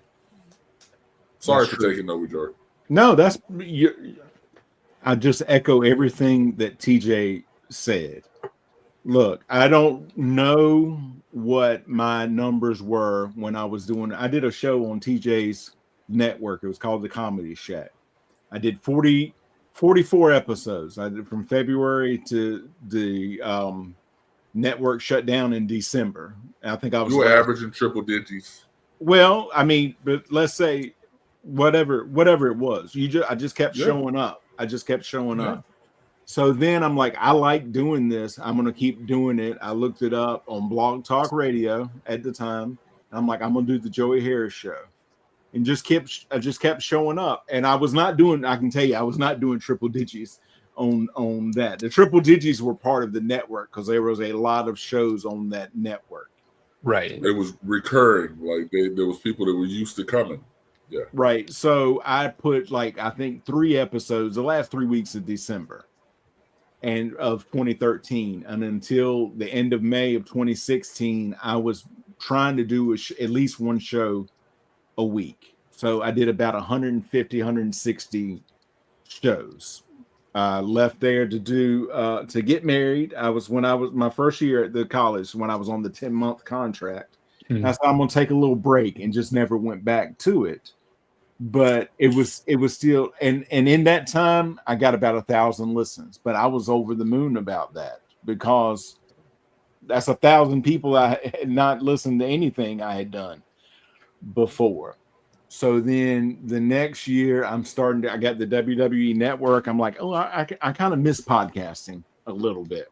Sorry That's for true. taking over, Jordan. No, I just echo everything that TJ said. Look, I don't know what my numbers were when I did a show on TJ's network. It was called The Comedy Shack. I did 44 episodes. I did from February to the network shut down in December. I think I was You were averaging triple digits. Well, I mean, but let's say whatever it was. I just kept showing up. I just kept showing up. So then I'm like, I like doing this. I'm gonna keep doing it. I looked it up on Blog Talk Radio at the time. I'm like, I'm gonna do the Joey Harris show, and I just kept showing up. And I was not doing. I can tell you, I was not doing triple digits on that. The triple digits were part of the network because there was a lot of shows on that network. Right. It was recurring. Like there was people that were used to coming. Yeah. Right. So I put I think 3 episodes the last 3 weeks of December and of 2013, and until the end of May of 2016, I was trying to do at least one show a week. So I did about 150, 160 shows. Left there to get married. When I was my first year at the college, when I was on the 10-month contract. I said, I'm gonna take a little break, and just never went back to it. But it was still, and in that time I got about 1,000 listens, but I was over the moon about that because that's 1,000 people I had not listened to anything I had done before. So then the next year I got the WWE network. I'm like, oh, I kind of miss podcasting a little bit.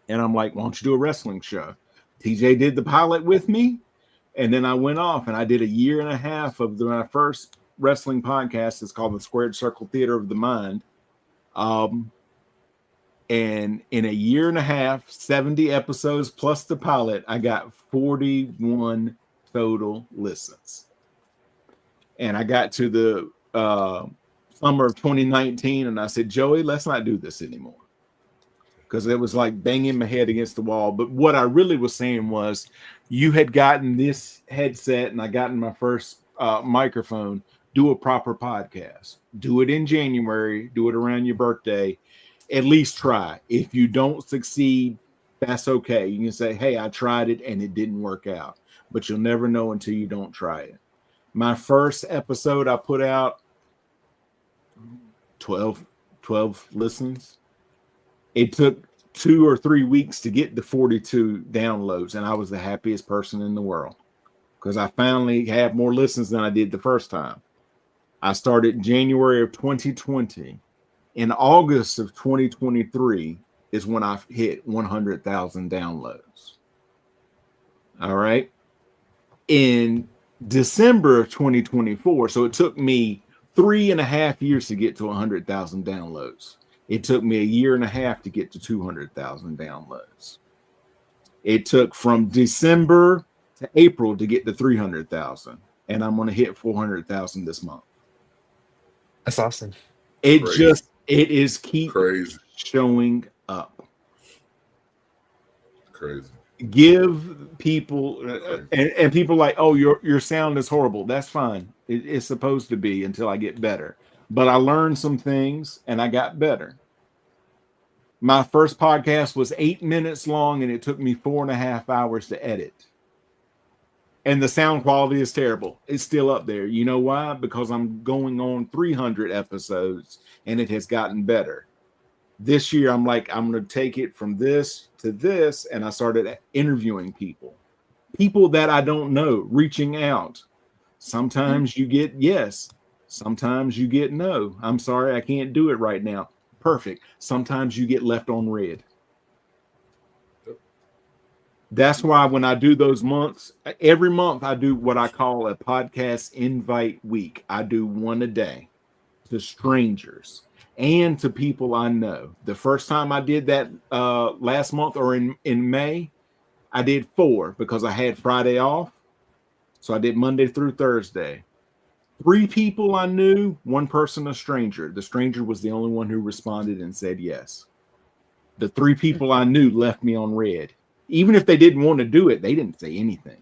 And I'm like, why don't you do a wrestling show? TJ did the pilot with me. And then I went off and I did a year and a half of my first wrestling podcast. It's called the Squared Circle Theater of the Mind. And in a year and a half, 70 episodes plus the pilot, I got 41 total listens. And I got to the summer of 2019 and I said, Joey, let's not do this anymore. Because it was like banging my head against the wall. But what I really was saying was, you had gotten this headset and I gotten my first microphone. Do a proper podcast. Do it in January. Do it around your birthday. At least try. If you don't succeed, that's okay. You can say, hey, I tried it and it didn't work out. But you'll never know until you don't try it. My first episode I put out 12 listens. It took 2 or 3 weeks to get the 42 downloads, and I was the happiest person in the world because I finally had more listens than I did the first time. I started in January of 2020. In August of 2023 is when I hit 100,000 downloads. All right. In December of 2024, so it took me 3.5 years to get to 100,000 downloads. It took me a year and a half to get to 200,000 downloads. It took from December to April to get to 300,000, and I'm going to hit 400,000 this month. That's awesome. It is keep crazy showing up. Crazy. Give people and people like, oh, your sound is horrible. That's fine. It's supposed to be until I get better. But I learned some things and I got better. My first podcast was 8 minutes long and it took me 4.5 hours to edit. And the sound quality is terrible. It's still up there. You know why? Because I'm going on 300 episodes and it has gotten better. This year, I'm like, I'm going to take it from this to this. And I started interviewing people that I don't know, reaching out. Sometimes you get yes. Sometimes you get no. I'm sorry, I can't do it right now. Perfect. Sometimes you get left on red. That's why when I do those months, every month I do what I call a podcast invite week. I do one a day to strangers and to people I know. The first time I did that last month or in May, I did 4 because I had Friday off. So I did Monday through Thursday. 3 people I knew, 1 person a stranger. The stranger was the only one who responded and said yes. The 3 people I knew left me on red. Even if they didn't want to do it, they didn't say anything.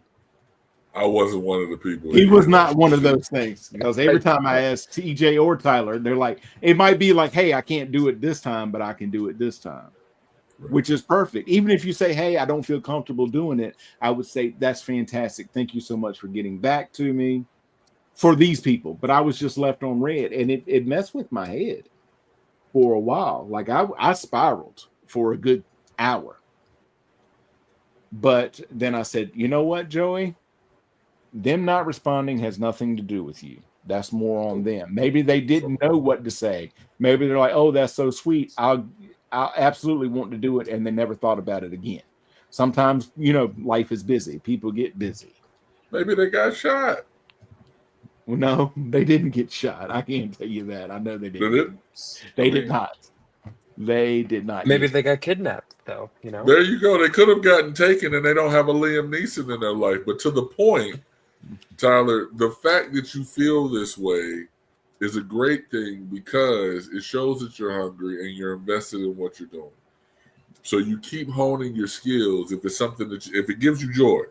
I wasn't one of the people. He was not one of those things, because every time I asked TJ or Tyler, they're like, it might be like, hey, I can't do it this time, but I can do it this time, right. Which is perfect. Even if you say, hey, I don't feel comfortable doing it, I would say, that's fantastic. Thank you so much for getting back to me for these people. But I was just left on red, and it messed with my head for a while. Like I spiraled for a good hour. But then I said, you know what, Joey? Them not responding has nothing to do with you. That's more on them. Maybe they didn't know what to say. Maybe they're like, oh, that's so sweet. I'll absolutely want to do it. And they never thought about it again. Sometimes, life is busy. People get busy. Maybe they got shot. Well, no, they didn't get shot. I can't tell you that. I know they didn't. Did it? They did not. They did not. Maybe they got kidnapped, though. There you go. They could have gotten taken, and they don't have a Liam Neeson in their life. But to the point, Tyler, the fact that you feel this way is a great thing, because it shows that you're hungry and you're invested in what you're doing. So you keep honing your skills. If it's something if it gives you joy,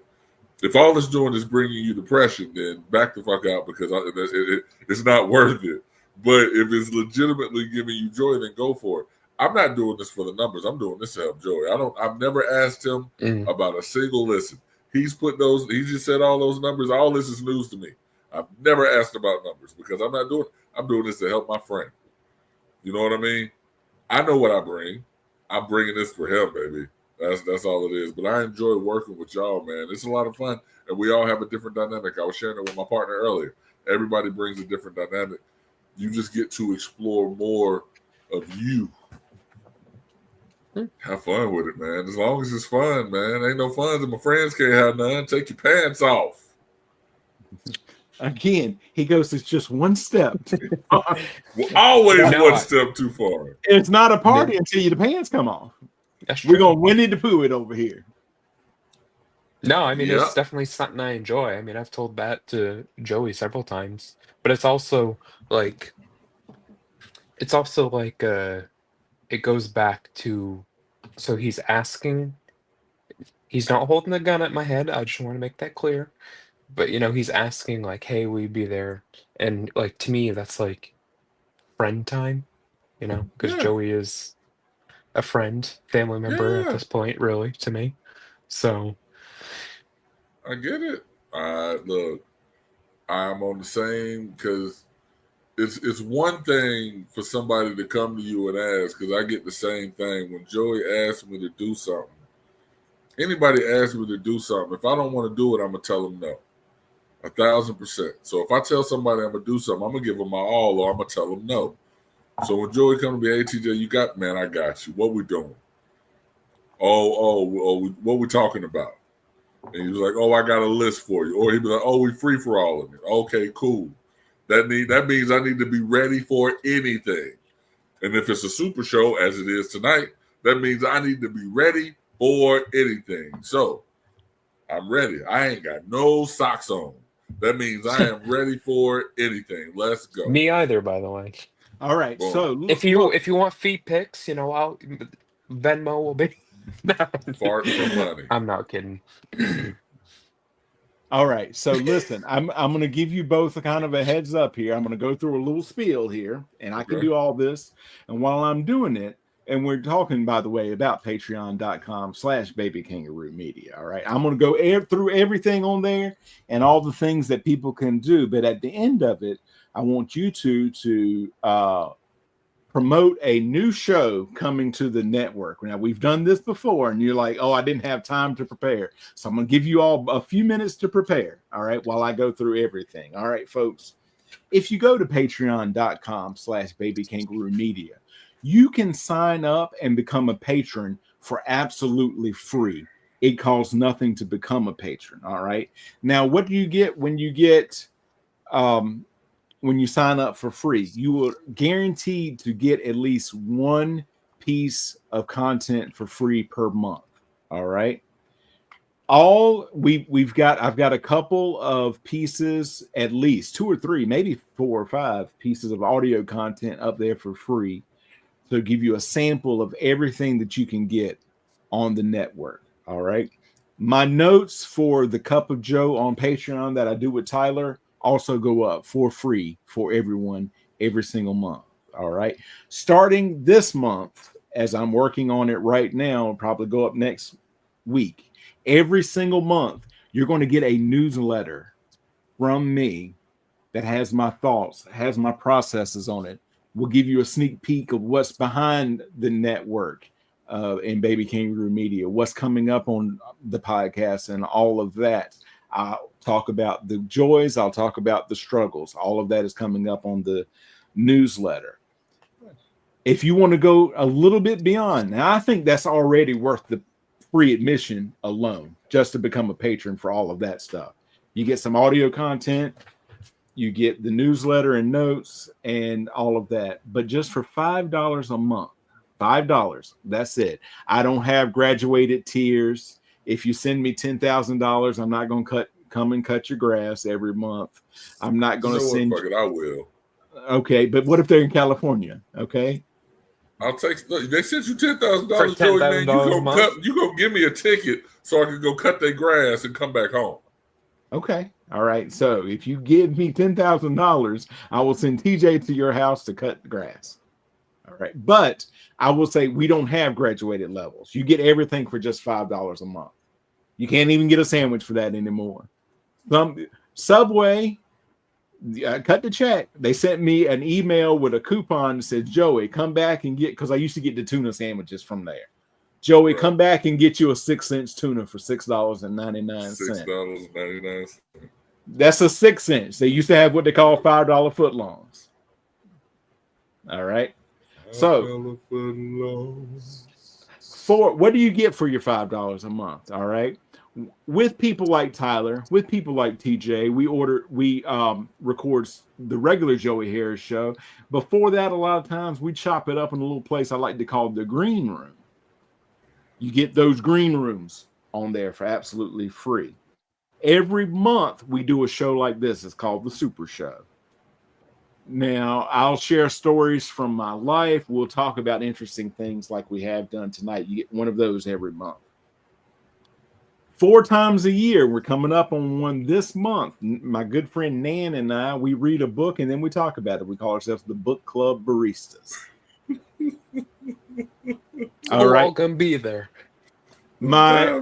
if all it's doing is bringing you depression, then back the fuck out, because it's not worth it. But if it's legitimately giving you joy, then go for it. I'm not doing this for the numbers. I'm doing this to help Joey. I've never asked him about a single listen. He just said all those numbers. All this is news to me. I've never asked about numbers, because I'm doing this to help my friend. You know what I mean? I know what I bring. I'm bringing this for him, baby. That's all it is. But I enjoy working with y'all, man. It's a lot of fun, and we all have a different dynamic. I was sharing it with my partner earlier. Everybody brings a different dynamic. You just get to explore more of you. Have fun with it, man. As long as it's fun, man. Ain't no fun if my friends can't have none. Take your pants off. Again, he goes, it's just one step too far. Always one step too far. It's not a party until the pants come off. We're going to Winnie the Pooh it over here. No, I mean, it's definitely something I enjoy. I mean, I've told that to Joey several times. But it's also like, it goes back to, so he's asking, he's not holding a gun at my head. I just want to make that clear. But, he's asking like, hey, will you be there? And like, to me, that's like friend time, because Joey is a friend, family member at this point, really, to me. So I get it. Look, I'm on the same, because it's one thing for somebody to come to you and ask, because I get the same thing. When Joey asked me to do something, anybody asks me to do something, if I don't want to do it, I'm going to tell them no. 1,000%. So if I tell somebody I'm going to do something, I'm going to give them my all, or I'm going to tell them no. So when Joey come to me, hey, TJ, you got, man, I got you. What we doing? Oh, what we talking about? And he was like, oh, I got a list for you. Or he'd be like, oh, we free for all of it. Okay, cool. That means I need to be ready for anything. And if it's a super show, as it is tonight, that means I need to be ready for anything. So I'm ready. I ain't got no socks on. That means I am ready for anything. Let's go. Me either, by the way. All right. Boom. So if you want feet pics, I'll Venmo will be. Fart for money. I'm not kidding. All right. So listen, I'm going to give you both a kind of a heads up here. I'm going to go through a little spiel here, and I can do all this. And while I'm doing it, and we're talking, by the way, about patreon.com/babykangaroomedia. All right. I'm going to go through everything on there and all the things that people can do. But at the end of it, I want you to promote a new show coming to the network. Now, we've done this before, and you're like, oh, I didn't have time to prepare. So I'm going to give you all a few minutes to prepare, all right, while I go through everything. All right, folks, if you go to patreon.com/babykangaroomedia, you can sign up and become a patron for absolutely free. It costs nothing to become a patron, all right? Now, what do you get when you sign up for free? You will guaranteed to get at least one piece of content for free per month. All right. I've got a couple of pieces, at least 2 or 3, maybe 4 or 5 pieces of audio content up there for free to give you a sample of everything that you can get on the network. All right. My notes for the Cup of Joe on Patreon that I do with Tyler also go up for free for everyone every single month. All right. Starting this month, as I'm working on it right now, probably go up next week. Every single month, you're going to get a newsletter from me that has my thoughts, has my processes on it. Will give you a sneak peek of what's behind the network in Baby Kangaroo Media, what's coming up on the podcast, and all of that. I'll talk about the joys. I'll talk about the struggles. All of that is coming up on the newsletter. If you want to go a little bit beyond, now I think that's already worth the free admission alone, just to become a patron for all of that stuff. You get some audio content, you get the newsletter and notes and all of that, but just for $5 a month, $5, that's it. I don't have graduated tiers. If you send me $10,000, I'm not going to come and cut your grass every month. I'm not going to send. Fuck it, I will. Okay, but what if they're in California? Okay, I'll take. Look, they sent you $10,000, For Joey. Man, $10,000 you gonna give me a ticket so I can go cut their grass and come back home. Okay. All right. So if you give me $10,000, I will send TJ to your house to cut the grass. All right. But I will say we don't have graduated levels. You get everything for just $5 a month. You can't even get a sandwich for that anymore. Subway, cut the check. They sent me an email with a coupon that said, Joey, come back and get, because I used to get the tuna sandwiches from there. Joey, come back and get you a 6-inch tuna for $6.99. $6.99. That's a 6-inch. They used to have what they call $5 footlongs. All right. So, for what do you get for your $5 a month? All right. With people like Tyler, with people like TJ, we record the regular Joey Harris show. Before that, a lot of times we chop it up in a little place I like to call the green room. You get those green rooms on there for absolutely free. Every month we do a show like this. It's called the Super Show. Now, I'll share stories from my life. We'll talk about interesting things like we have done tonight. You get one of those every month. 4 times a year, we're coming up on one this month. My good friend Nan and I, we read a book and then we talk about it. We call ourselves the Book Club Baristas. We're all gonna be there. My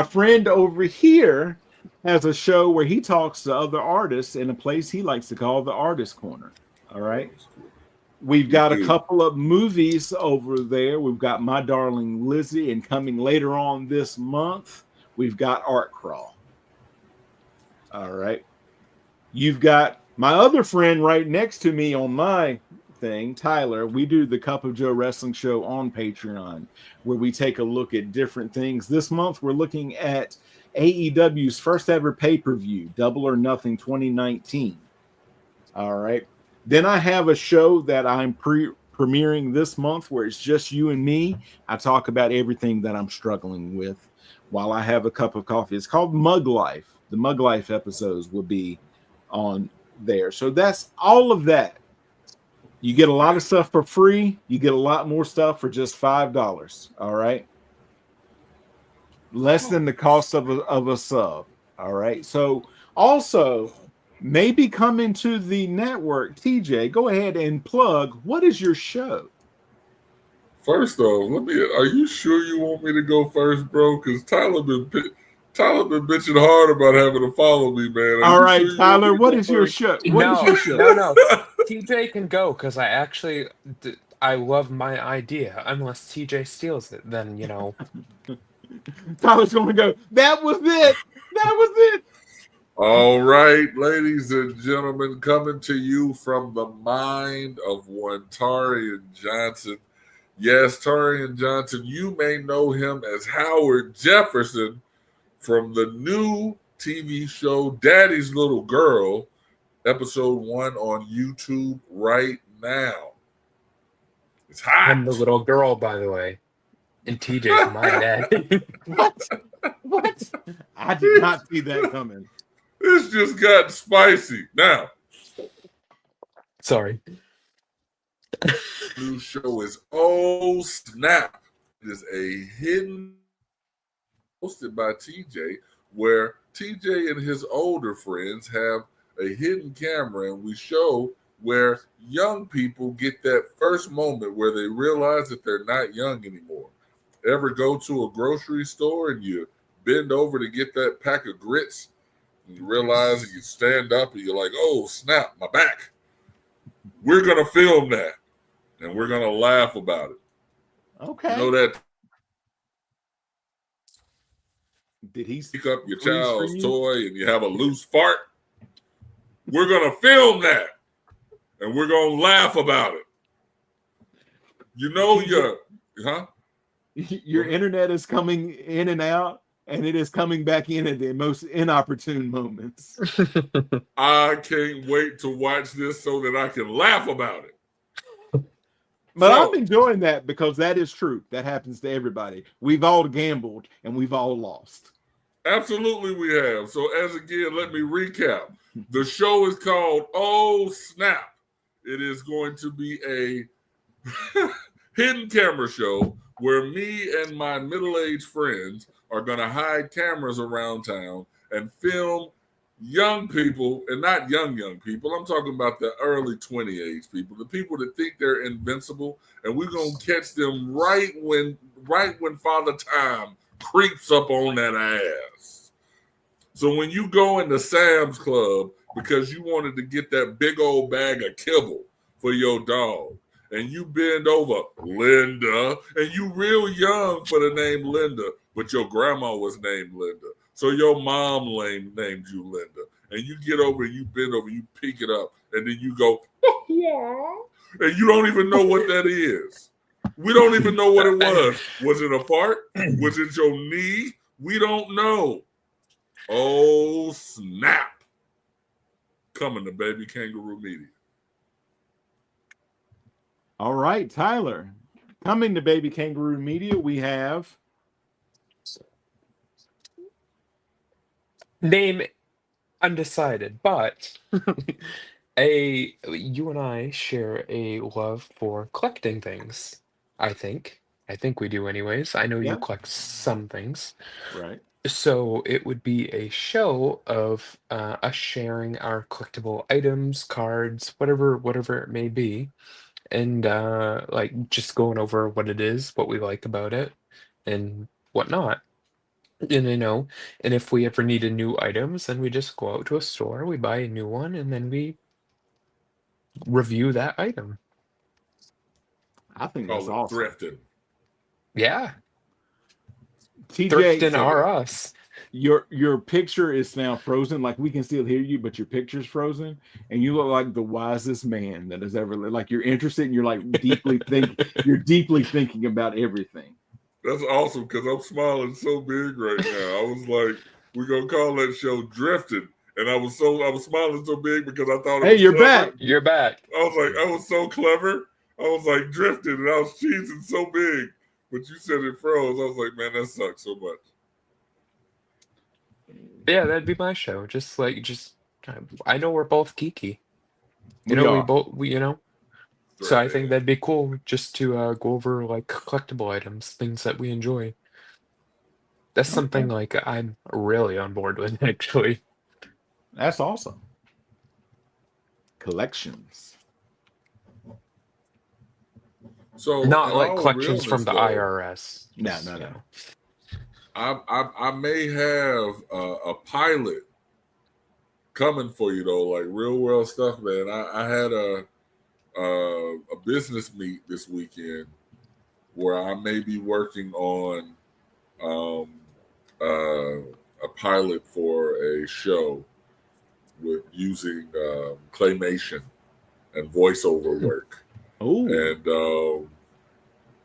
friend over here has a show where he talks to other artists in a place he likes to call the Artist Corner. All right. We've got a couple of movies over there. We've got My Darling Lizzie, and coming later on this month, we've got Art Crawl. All right. You've got my other friend right next to me on my thing, Tyler. We do the Cup of Joe Wrestling Show on Patreon, where we take a look at different things. This month, we're looking at AEW's first ever pay-per-view, Double or Nothing 2019. All right. Then I have a show that I'm premiering this month where it's just you and me. I talk about everything that I'm struggling with while I have a cup of coffee. It's called Mug Life. The Mug Life episodes will be on there. So that's all of that. You get a lot of stuff for free. You get a lot more stuff for just $5. All right. Less than the cost of a sub. All right. So also, maybe coming to the network, TJ, go ahead and plug. What is your show? First off, are you sure you want me to go first, bro? Because Tyler been bitching hard about having to follow me, man. All right, sure Tyler, what is your show? No. TJ can go because I love my idea. Unless TJ steals it, then, you know. Tyler's going to go, that was it. That was it. All right, ladies and gentlemen, coming to you from the mind of one Tarian Johnson. Yes, Tarian Johnson, you may know him as Howard Jefferson from the new TV show Daddy's Little Girl, episode 1 on YouTube right now. It's hot. I'm the little girl, by the way. And TJ's my dad. What? I did not see that coming. This just got spicy. Now. Sorry. New show is Oh Snap. It is a hidden hosted by TJ, where TJ and his older friends have a hidden camera, and we show where young people get that first moment where they realize that they're not young anymore. Ever go to a grocery store and you bend over to get that pack of grits and you realize that you stand up and you're like, oh, snap, my back. We're going to film that and we're going to laugh about it. Okay. You know that did he pick up your freeze for child's you? toy and you have a loose fart? We're going to film that and we're going to laugh about it. You know your internet is coming in and out, and it is coming back in at the most inopportune moments. I can't wait to watch this so that I can laugh about it. But I'm enjoying that because that is true. That happens to everybody. We've all gambled and we've all lost. Absolutely we have. So as again, let me recap. The show is called Oh Snap. It is going to be a hidden camera show where me and my middle-aged friends are going to hide cameras around town and film young people, and not young people. I'm talking about the early 20 age people, the people that think they're invincible, and we're going to catch them right when Father Time creeps up on that ass. So when you go into Sam's Club because you wanted to get that big old bag of kibble for your dog, and you bend over, Linda, and you real young for the name Linda, but your grandma was named Linda. So your mom named you Linda. And you get over and you bend over, you pick it up, and then you go, and you don't even know what that is. We don't even know what it was. Was it a fart? Was it your knee? We don't know. Oh, snap. Coming to Baby Kangaroo Media. All right, Tyler. Coming to Baby Kangaroo Media, we have name undecided, but you and I share a love for collecting things. I think we do anyways. I know you collect some things. Right. So it would be a show of us sharing our collectible items, cards, whatever it may be, and like just going over what it is, what we like about it, and whatnot. And if we ever need a new items, then we just go out to a store, we buy a new one, and then we review that item. I think that's awesome. Thrifting. Yeah. TJ, thrifting are us. Your picture is now frozen. Like we can still hear you, but your picture's frozen, and you look like the wisest man that has ever lived. Like you're interested, and you're like you're deeply thinking about everything. That's awesome because I'm smiling so big right now. I was like, we're gonna call that show Drifting. And I was smiling so big because I thought it was you're clever. back. You're back. I was like, I was so clever. I was like drifting and I was cheesing so big. But you said it froze. I was like, man, that sucks so much. Yeah, that'd be my show. I know we're both geeky. We So I think that'd be cool just to go over like collectible items, things that we enjoy. That's something like I'm really on board with, actually. That's awesome. Collections. So not like collections from the IRS. No. I may have a pilot coming for you though, like real world stuff, man. I had a business meet this weekend where I may be working on a pilot for a show with using claymation and voiceover work. Oh, and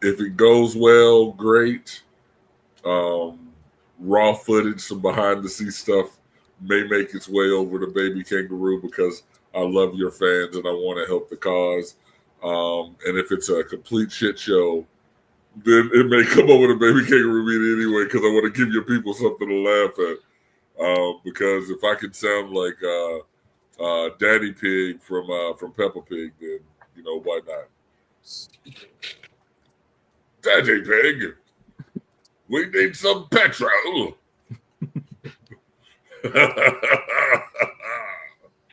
if it goes well, great. Raw footage, some behind the scenes stuff may make its way over to Baby Kangaroo because I love your fans and I want to help the cause. And if it's a complete shit show, then it may come over to Baby Kangaroo Media anyway because I want to give your people something to laugh at. Because if I can sound like Daddy Pig from Peppa Pig, then why not? Daddy Pig. We need some petrol.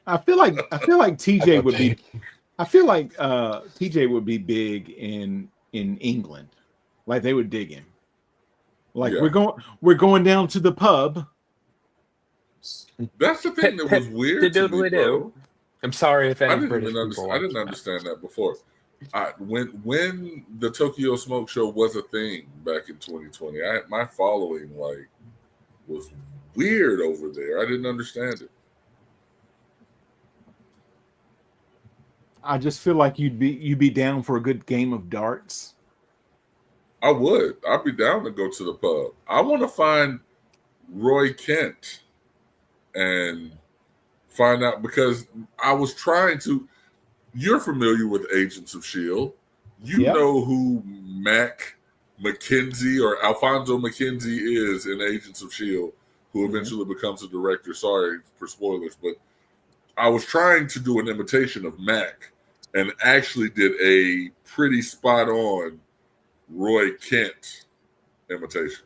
I feel like TJ About would be. that. I feel like TJ would be big in England. Like they would dig him. Like Yeah. we're going down to the pub. That's the thing that was weird to me, bro. I'm sorry if I any didn't British even people understand. I didn't understand that before. When the Tokyo Smoke Show was a thing back in 2020, my following like was weird over there. I didn't understand it. I just feel like you'd be down for a good game of darts. I would. I'd be down to go to the pub. I want to find Roy Kent and find out because I was trying to. You're familiar with Agents of S.H.I.E.L.D. You Yep. know who Mac McKenzie or Alfonso McKenzie is in Agents of S.H.I.E.L.D., who eventually becomes a director. Sorry for spoilers, but I was trying to do an imitation of Mac and actually did a pretty spot on Roy Kent imitation.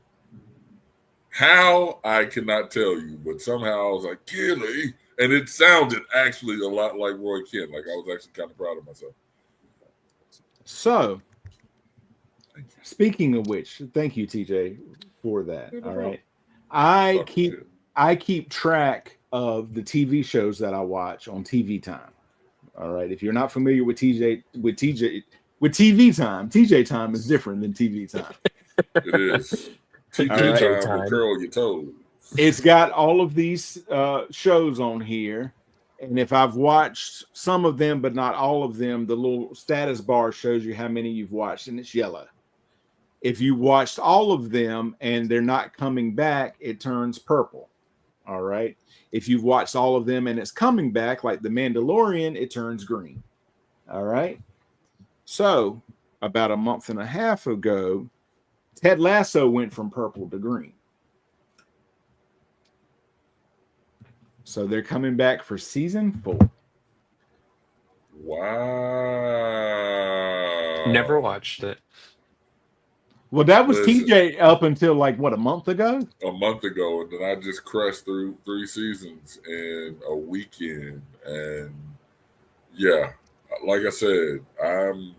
How, I cannot tell you, but somehow I was like, Kelly, and it sounded actually a lot like Roy Kent. Like I was actually kind of proud of myself. So, speaking of which, thank you, TJ, for that. Yeah, no All problem. right, Talking shit. I keep track of the TV shows that I watch on TV Time. All right, if you're not familiar with TV Time, TJ Time is different than TV Time. It is. TJ right. time will curl your toes. It's got all of these shows on here. And if I've watched some of them, but not all of them, the little status bar shows you how many you've watched, and it's yellow. If you watched all of them and they're not coming back, it turns purple. All right. If you've watched all of them and it's coming back, like The Mandalorian, it turns green. All right. So about a month and a half ago, Ted Lasso went from purple to green. So they're coming back for season 4. Wow. Never watched it. Well, that was Listen. TJ up until like what, a month ago? A month ago, and then I just crushed through 3 seasons in a weekend. And yeah, like I said, I'm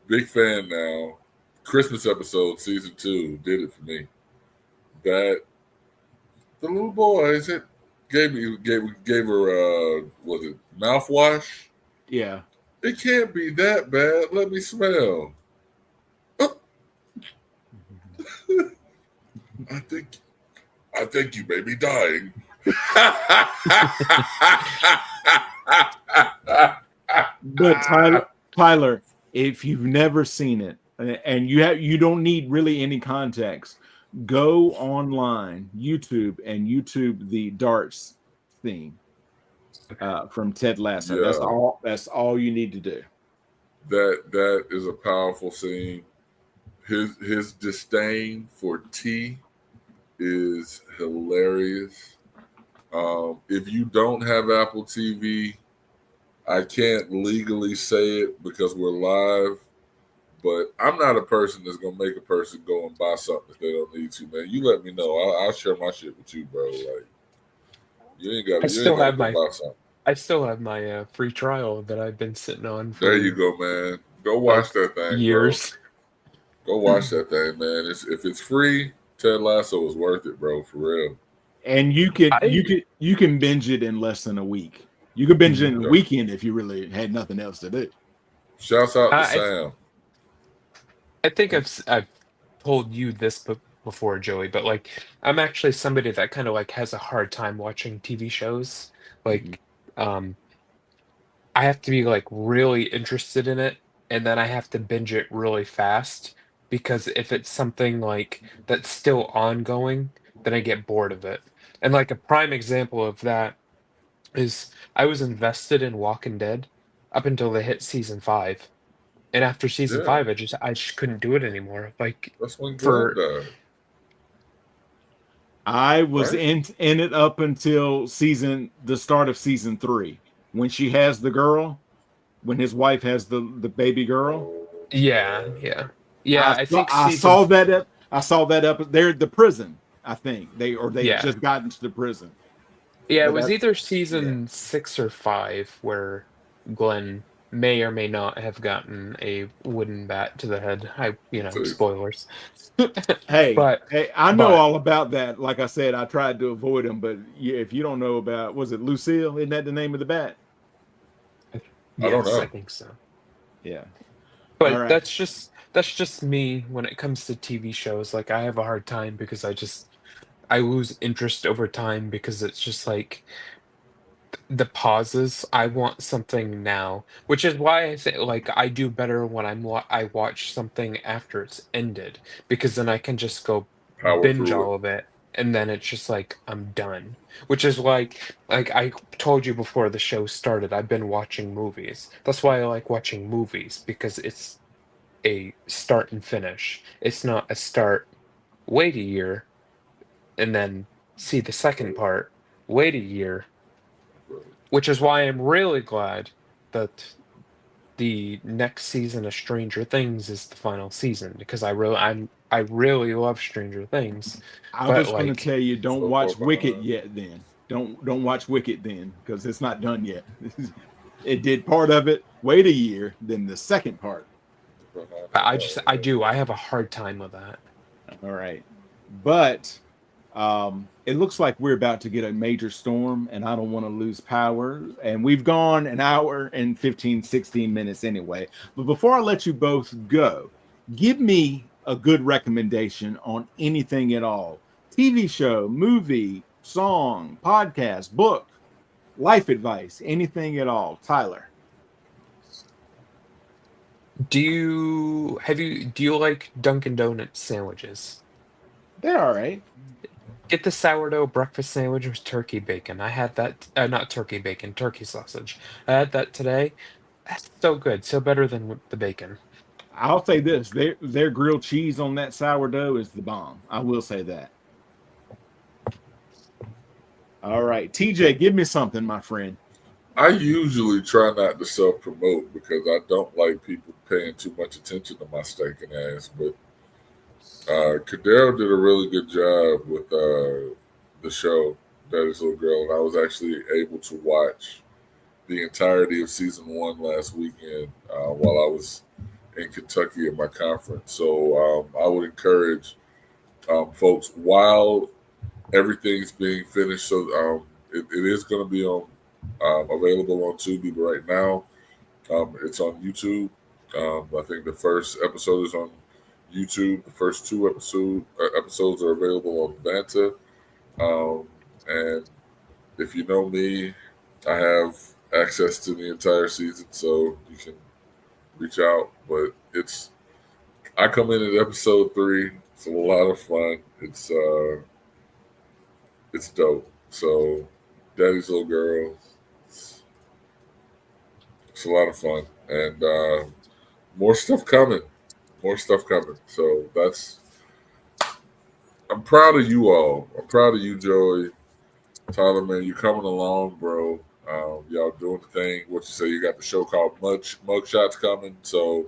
big fan now. Christmas episode, season 2, did it for me. That the little boys it gave her was it mouthwash? Yeah. It can't be that bad. Let me smell. I think you may be dying. But Tyler, if you've never seen it and you don't need really any context, go online, YouTube, and YouTube the darts theme from Ted Lasso. Yeah. That's all you need to do. That is a powerful scene. His disdain for tea is hilarious. If you don't have Apple TV, I can't legally say it because we're live, but I'm not a person that's gonna make a person go and buy something if they don't need to, man. You let me know. I'll share my shit with you, bro. Like you ain't got to buy something. I still have my free trial that I've been sitting on for There you go, man. Go watch that thing, years. Bro. Go watch that thing, man. If it's free, Ted Lasso is worth it, bro, for real. And you can binge it in less than a week. You could binge it in a weekend if you really had nothing else to do. Shouts out to Sam. I think I've told you this before, Joey, but like I'm actually somebody that kind of like has a hard time watching TV shows. Like I have to be like really interested in it, and then I have to binge it really fast because if it's something like that's still ongoing, then I get bored of it. And like a prime example of that is I was invested in Walking Dead up until they hit season 5. And after season 5, I just couldn't do it anymore. Like that's when Glenn died. I was in it up until the start of season 3 when she has the girl, when his wife has the baby girl. Yeah. I saw that I saw that up there at the prison. I think they Yeah. just got into the prison. Yeah, it But was that's- either season 6 or 5 where Glenn may or may not have gotten a wooden bat to the head. Spoilers. Hey, But I know but all about that. Like I said, I tried to avoid them, but yeah, if you don't know about, was it Lucille? Isn't that the name of the bat? I don't yes, know. I think so. Yeah. All But right. that's just me when it comes to TV shows. Like I have a hard time because I lose interest over time because it's just like the pauses. I want something now, which is why I say like I do better when I watch something after it's ended because then I can just go Power binge through it. all of it and then it's just like I'm done. Which is like I told you before the show started, I've been watching movies. That's why I like watching movies because it's a start and finish. It's not a start, wait a year, and then see the second part, wait a year, which is why I'm really glad that the next season of Stranger Things is the final season because I really love Stranger Things, I was but just going to tell you, don't So watch far Wicked behind. yet. Then don't watch Wicked then because it's not done yet. It did part of it. Wait a year, then the second part. I have a hard time with that. All right, but it looks like we're about to get a major storm, and I don't want to lose power. And we've gone an hour and 15, 16 minutes anyway. But before I let you both go, give me a good recommendation on anything at all. TV show, movie, song, podcast, book, life advice, anything at all. Tyler. Do you like Dunkin' Donuts sandwiches? They're all right. Get the sourdough breakfast sandwich with turkey bacon. I had that, not turkey bacon, turkey sausage. I had that today. That's so good, so better than with the bacon. I'll say this: their grilled cheese on that sourdough is the bomb. I will say that. All right, TJ, give me something, my friend. I usually try not to self promote because I don't like people paying too much attention to my stinking ass. But Cadero did a really good job with the show, Daddy's Little Girl, and I was actually able to watch the entirety of season 1 last weekend while I was in Kentucky at my conference. So I would encourage folks while everything's being finished. So it is going to be on available on Tubi, but right now it's on YouTube. I think the first episode is on YouTube. The first 2 episodes are available on Vanta. And if you know me, I have access to the entire season, so you can reach out. But I come in at episode 3. It's a lot of fun. It's dope. So, Daddy's Little Girl. It's a lot of fun, and more stuff coming. More stuff coming. So I'm proud of you all. I'm proud of you, Joey. Tyler, man, you coming along, bro. Y'all doing the thing. What you say? You got the show called Mugshots coming. So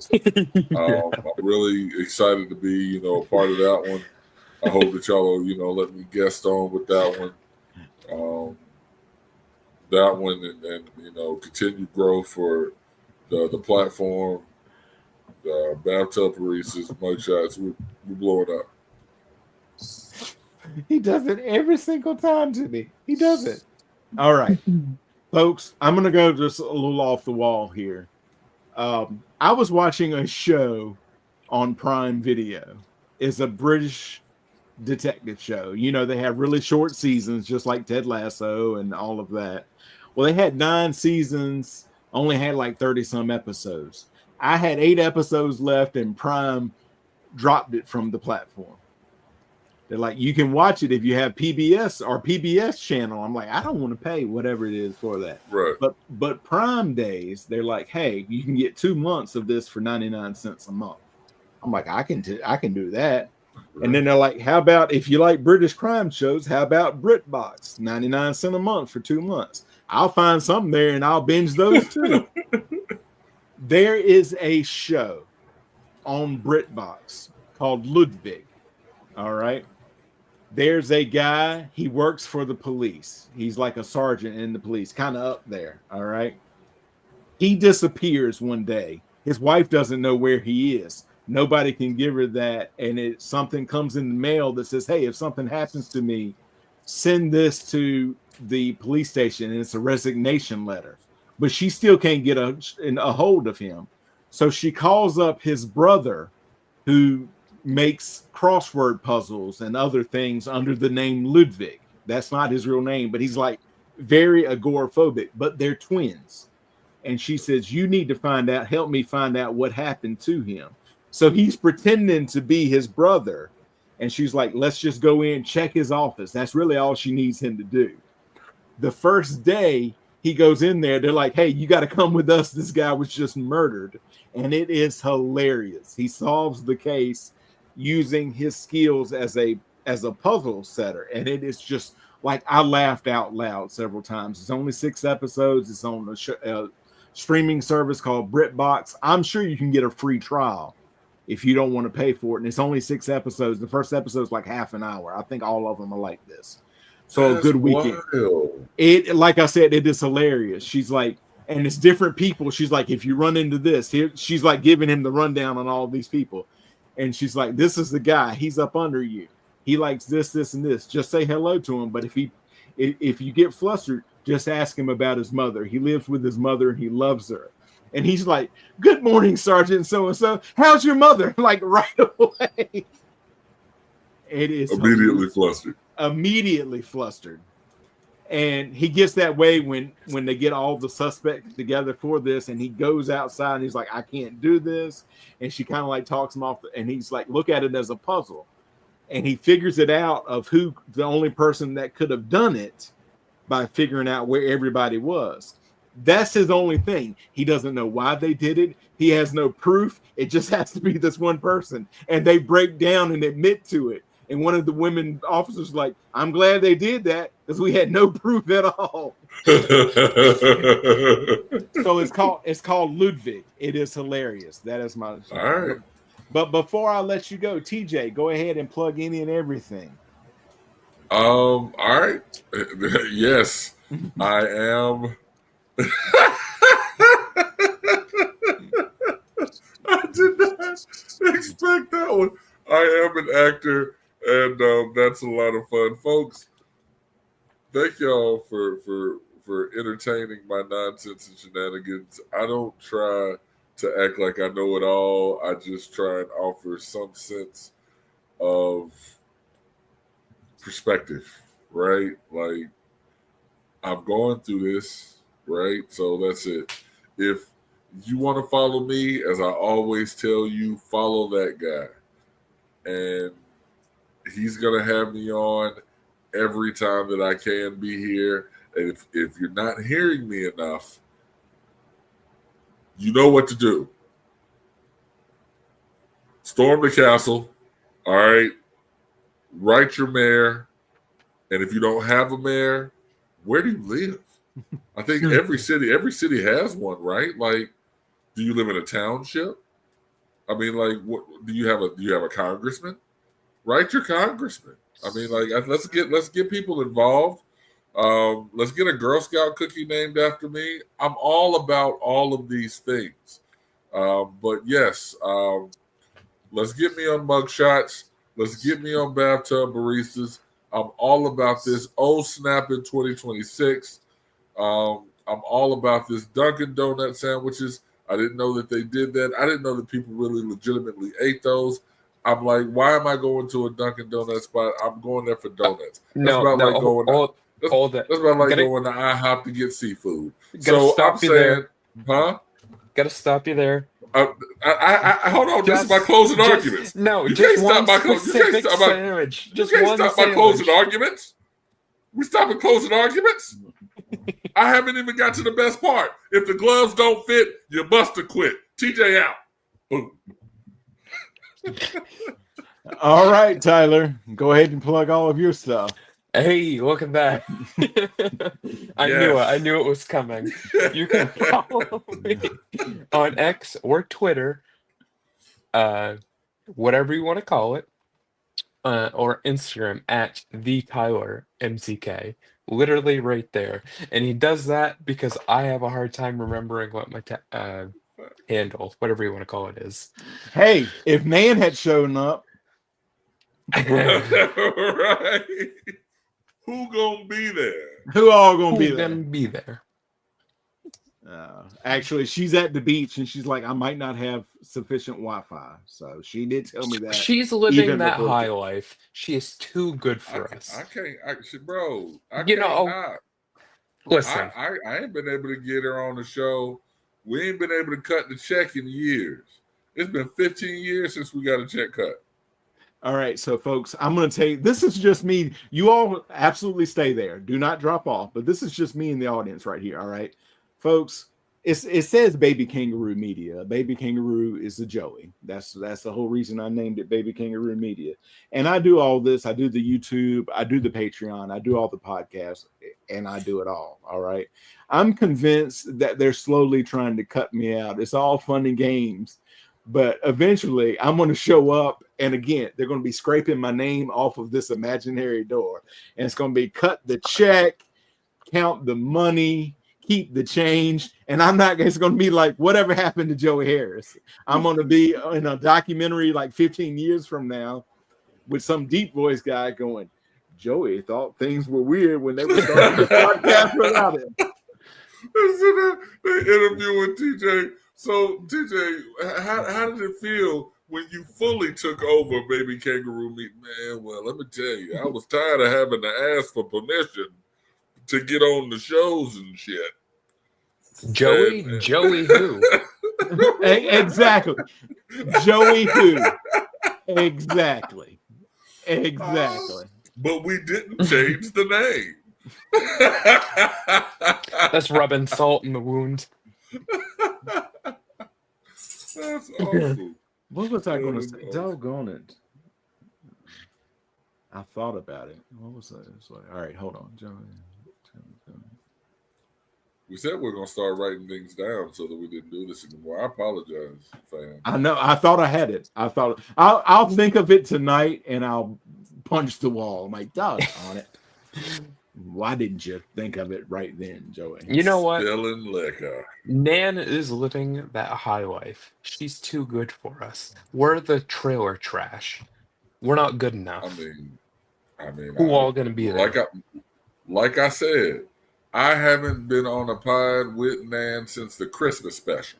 I'm really excited to be, a part of that one. I hope that y'all will, let me guest on with that one. That one and continued growth for the platform, the bathtub paresis, mugshots. We're blowing up. He does it every single time to me. He does it. All right, folks, I'm going to go just a little off the wall here. I was watching a show on Prime Video. It's a British detective show. They have really short seasons, just like Ted Lasso and all of that. Well, they had 9 seasons, only had like 30 some episodes. I had 8 episodes left, and Prime dropped it from the platform. They're like, you can watch it if you have PBS or PBS channel. I'm like, I don't want to pay whatever it is for that. Right. But Prime Days, they're like, hey, you can get 2 months of this for 99 cents a month. I'm like, I can do that. Right. And then they're like, how about if you like British crime shows, how about BritBox? 99 cents a month for 2 months. I'll find something there and I'll binge those too. There is a show on BritBox called Ludwig. All right. There's a guy, he works for the police. He's like a sergeant in the police, kind of up there. All right. He disappears one day. His wife doesn't know where he is. Nobody can give her that. And something comes in the mail that says, hey, if something happens to me, send this to the police station. And it's a resignation letter. But she still can't get a hold of him. So she calls up his brother, who makes crossword puzzles and other things under the name Ludwig. That's not his real name, but he's like very agoraphobic, but they're twins. And she says, you need to help me find out what happened to him. So he's pretending to be his brother. And she's like, let's just go in, check his office. That's really all she needs him to do. The first day he goes in there, they're like, hey, you got to come with us. This guy was just murdered. And it is hilarious. He solves the case using his skills as a puzzle setter, and it is just like I laughed out loud several times. It's only 6 episodes. It's on a streaming service called BritBox. I'm sure you can get a free trial if you don't want to pay for it, and it's only 6 episodes. The first episode is like half an hour. I think all of them are like this. So that's a good weekend. Wild. It, like I said, it is hilarious. She's like, and it's different people. She's like, if you run into this, she's like giving him the rundown on all these people. And she's like, this is the guy. He's up under you. He likes this, this, and this. Just say hello to him. But if you get flustered, just ask him about his mother. He lives with his mother and he loves her. And he's like, good morning, Sergeant so-and-so. How's your mother? Like right away. It is immediately flustered. And he gets that way when they get all the suspects together for this, and he goes outside and he's like, I can't do this. And she kind of like talks him off, and he's like, look at it as a puzzle. And he figures it out of who the only person that could have done it by figuring out where everybody was. That's his only thing. He doesn't know why they did it. He has no proof. It just has to be this one person. And they break down and admit to it. And one of the women officers like, I'm glad they did that because we had no proof at all. So it's called Ludwig. It is hilarious. That is my. All right. But before I let you go, TJ, go ahead and plug any and everything. All right. Yes, I am. I did not expect that one. I am an actor. And that's a lot of fun, folks. Thank y'all for entertaining my nonsense and shenanigans. I don't try to act like I know it all. I just try and offer some sense of perspective, right? Like, I'm going through this, right? So that's it. If you want to follow me, as I always tell you, follow that guy. And he's going to have me on every time that I can be here. And if you're not hearing me enough, you know what to do. Storm the castle. All right. Write your mayor. And if you don't have a mayor, where do you live? I think every city has one, right? Like, do you live in a township? I mean, like, what do you have a congressman? Write your congressman. I mean, like, let's get people involved. Let's get a Girl Scout cookie named after me. I'm all about all of these things. But yes, let's get me on mugshots. Let's get me on bathtub baristas. I'm all about this. Oh, snap in 2026. I'm all about this Dunkin' Donut sandwiches. I didn't know that they did that. I didn't know that people really legitimately ate those. I'm like, why am I going to a Dunkin' Donut spot? I'm going there for donuts. That's about like going to IHOP to get seafood. So I'm saying, huh? Gotta stop you there. I hold on. This is my closing arguments. No, you just can't one stop my specific sandwich. You can't stop my closing arguments. We stopping closing arguments? I haven't even got to the best part. If the gloves don't fit, you must have quit. TJ out. Boom. All right, Tyler. Go ahead and plug all of your stuff. Hey, look at that. I knew it was coming. You can follow me on X or Twitter, whatever you want to call it, or Instagram at the Tyler MCK. Literally right there. And he does that because I have a hard time remembering what my handle, whatever you want to call it, is. Hey, if Nan had shown up, Right? Who gonna be there? who all gonna be Who's there? gonna be there? Actually, she's at the beach and she's like, I might not have sufficient Wi-Fi. So she did tell me that. She's living even that before high the- life. She is too good for us. I can't, bro. I You can't know, not. Listen, I ain't been able to get her on the show. We ain't been able to cut the check in years. It's been 15 years since we got a check cut. All right, so folks, I'm going to tell you, this is just me. You all absolutely stay there. Do not drop off. But this is just me in the audience right here. All right, folks. It says Baby Kangaroo Media. Baby Kangaroo is the Joey. That's the whole reason I named it Baby Kangaroo Media. And I do all this. I do the YouTube. I do the Patreon. I do all the podcasts, and I do it all. All right. I'm convinced that they're slowly trying to cut me out. It's all fun and games, but eventually I'm going to show up, and again, they're going to be scraping my name off of this imaginary door, and it's going to be cut the check, count the money, keep the change, and I'm not. It's going to be like whatever happened to Joey Harris. I'm going to be in a documentary like 15 years from now with some deep voice guy going, Joey thought things were weird when they were starting the podcast without him. They interviewing TJ. So TJ, how did it feel when you fully took over Baby Kangaroo Meat? Man, well, let me tell you, I was tired of having to ask for permission to get on the shows and shit. Joey who? Exactly. Joey who? Exactly. But we didn't change the name. That's rubbing salt in the wound. That's awesome. What was I going to say? Doggone it. I thought about it. What was that? It's like, all right, hold on, Joey. We said we are going to start writing things down so that we didn't do this anymore. I apologize, fam. I know. I thought I had it. I thought I'll think of it tonight and I'll punch the wall. I'm like, dog on it. Why didn't you think of it right then, Joey? You know what? Spilling liquor. Nan is living that high life. She's too good for us. We're the trailer trash. We're not good enough. I mean, who all gonna be there? Like I said, I haven't been on a pod with Nan since the Christmas special.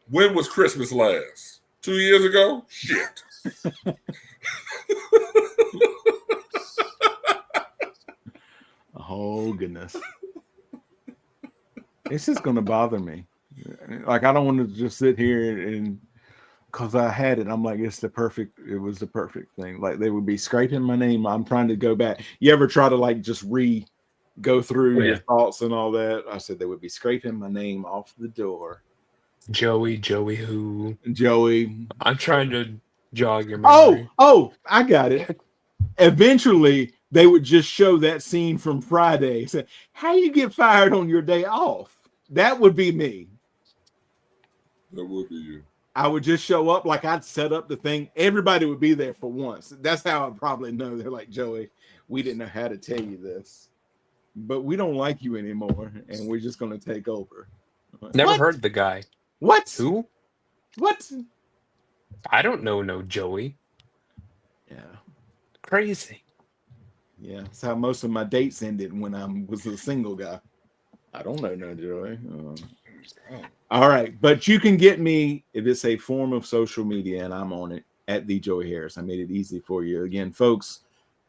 When was Christmas last? 2 years ago? Shit. Oh, goodness. It's just going to bother me. Like, I don't want to just sit here and because I had it, I'm like, it was the perfect thing. Like, they would be scraping my name. I'm trying to go back. You ever try to like just go through your thoughts and all that? I said they would be scraping my name off the door. Joey who? Joey. I'm trying to jog your memory. Oh, I got it. Eventually, they would just show that scene from Friday. Say, how you get fired on your day off? That would be me. That would be you. I would just show up like I'd set up the thing. Everybody would be there for once. That's how I probably know. They're like, Joey, we didn't know how to tell you this, but we don't like you anymore, and we're just going to take over. Never heard the guy. What? Who? What? I don't know no Joey. Yeah. Crazy. Yeah, that's how most of my dates ended when I was a single guy. I don't know no Joey. All right, but you can get me if it's a form of social media, and I'm on it at the Joey Harris. I made it easy for you. Again, folks,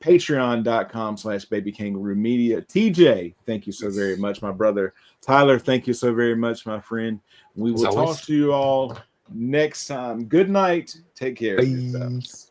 patreon.com/Baby Kangaroo Media. TJ, thank you so very much, my brother. Tyler, thank you so very much, my friend. We will talk to you all next time. Good night. Take care of yourselves.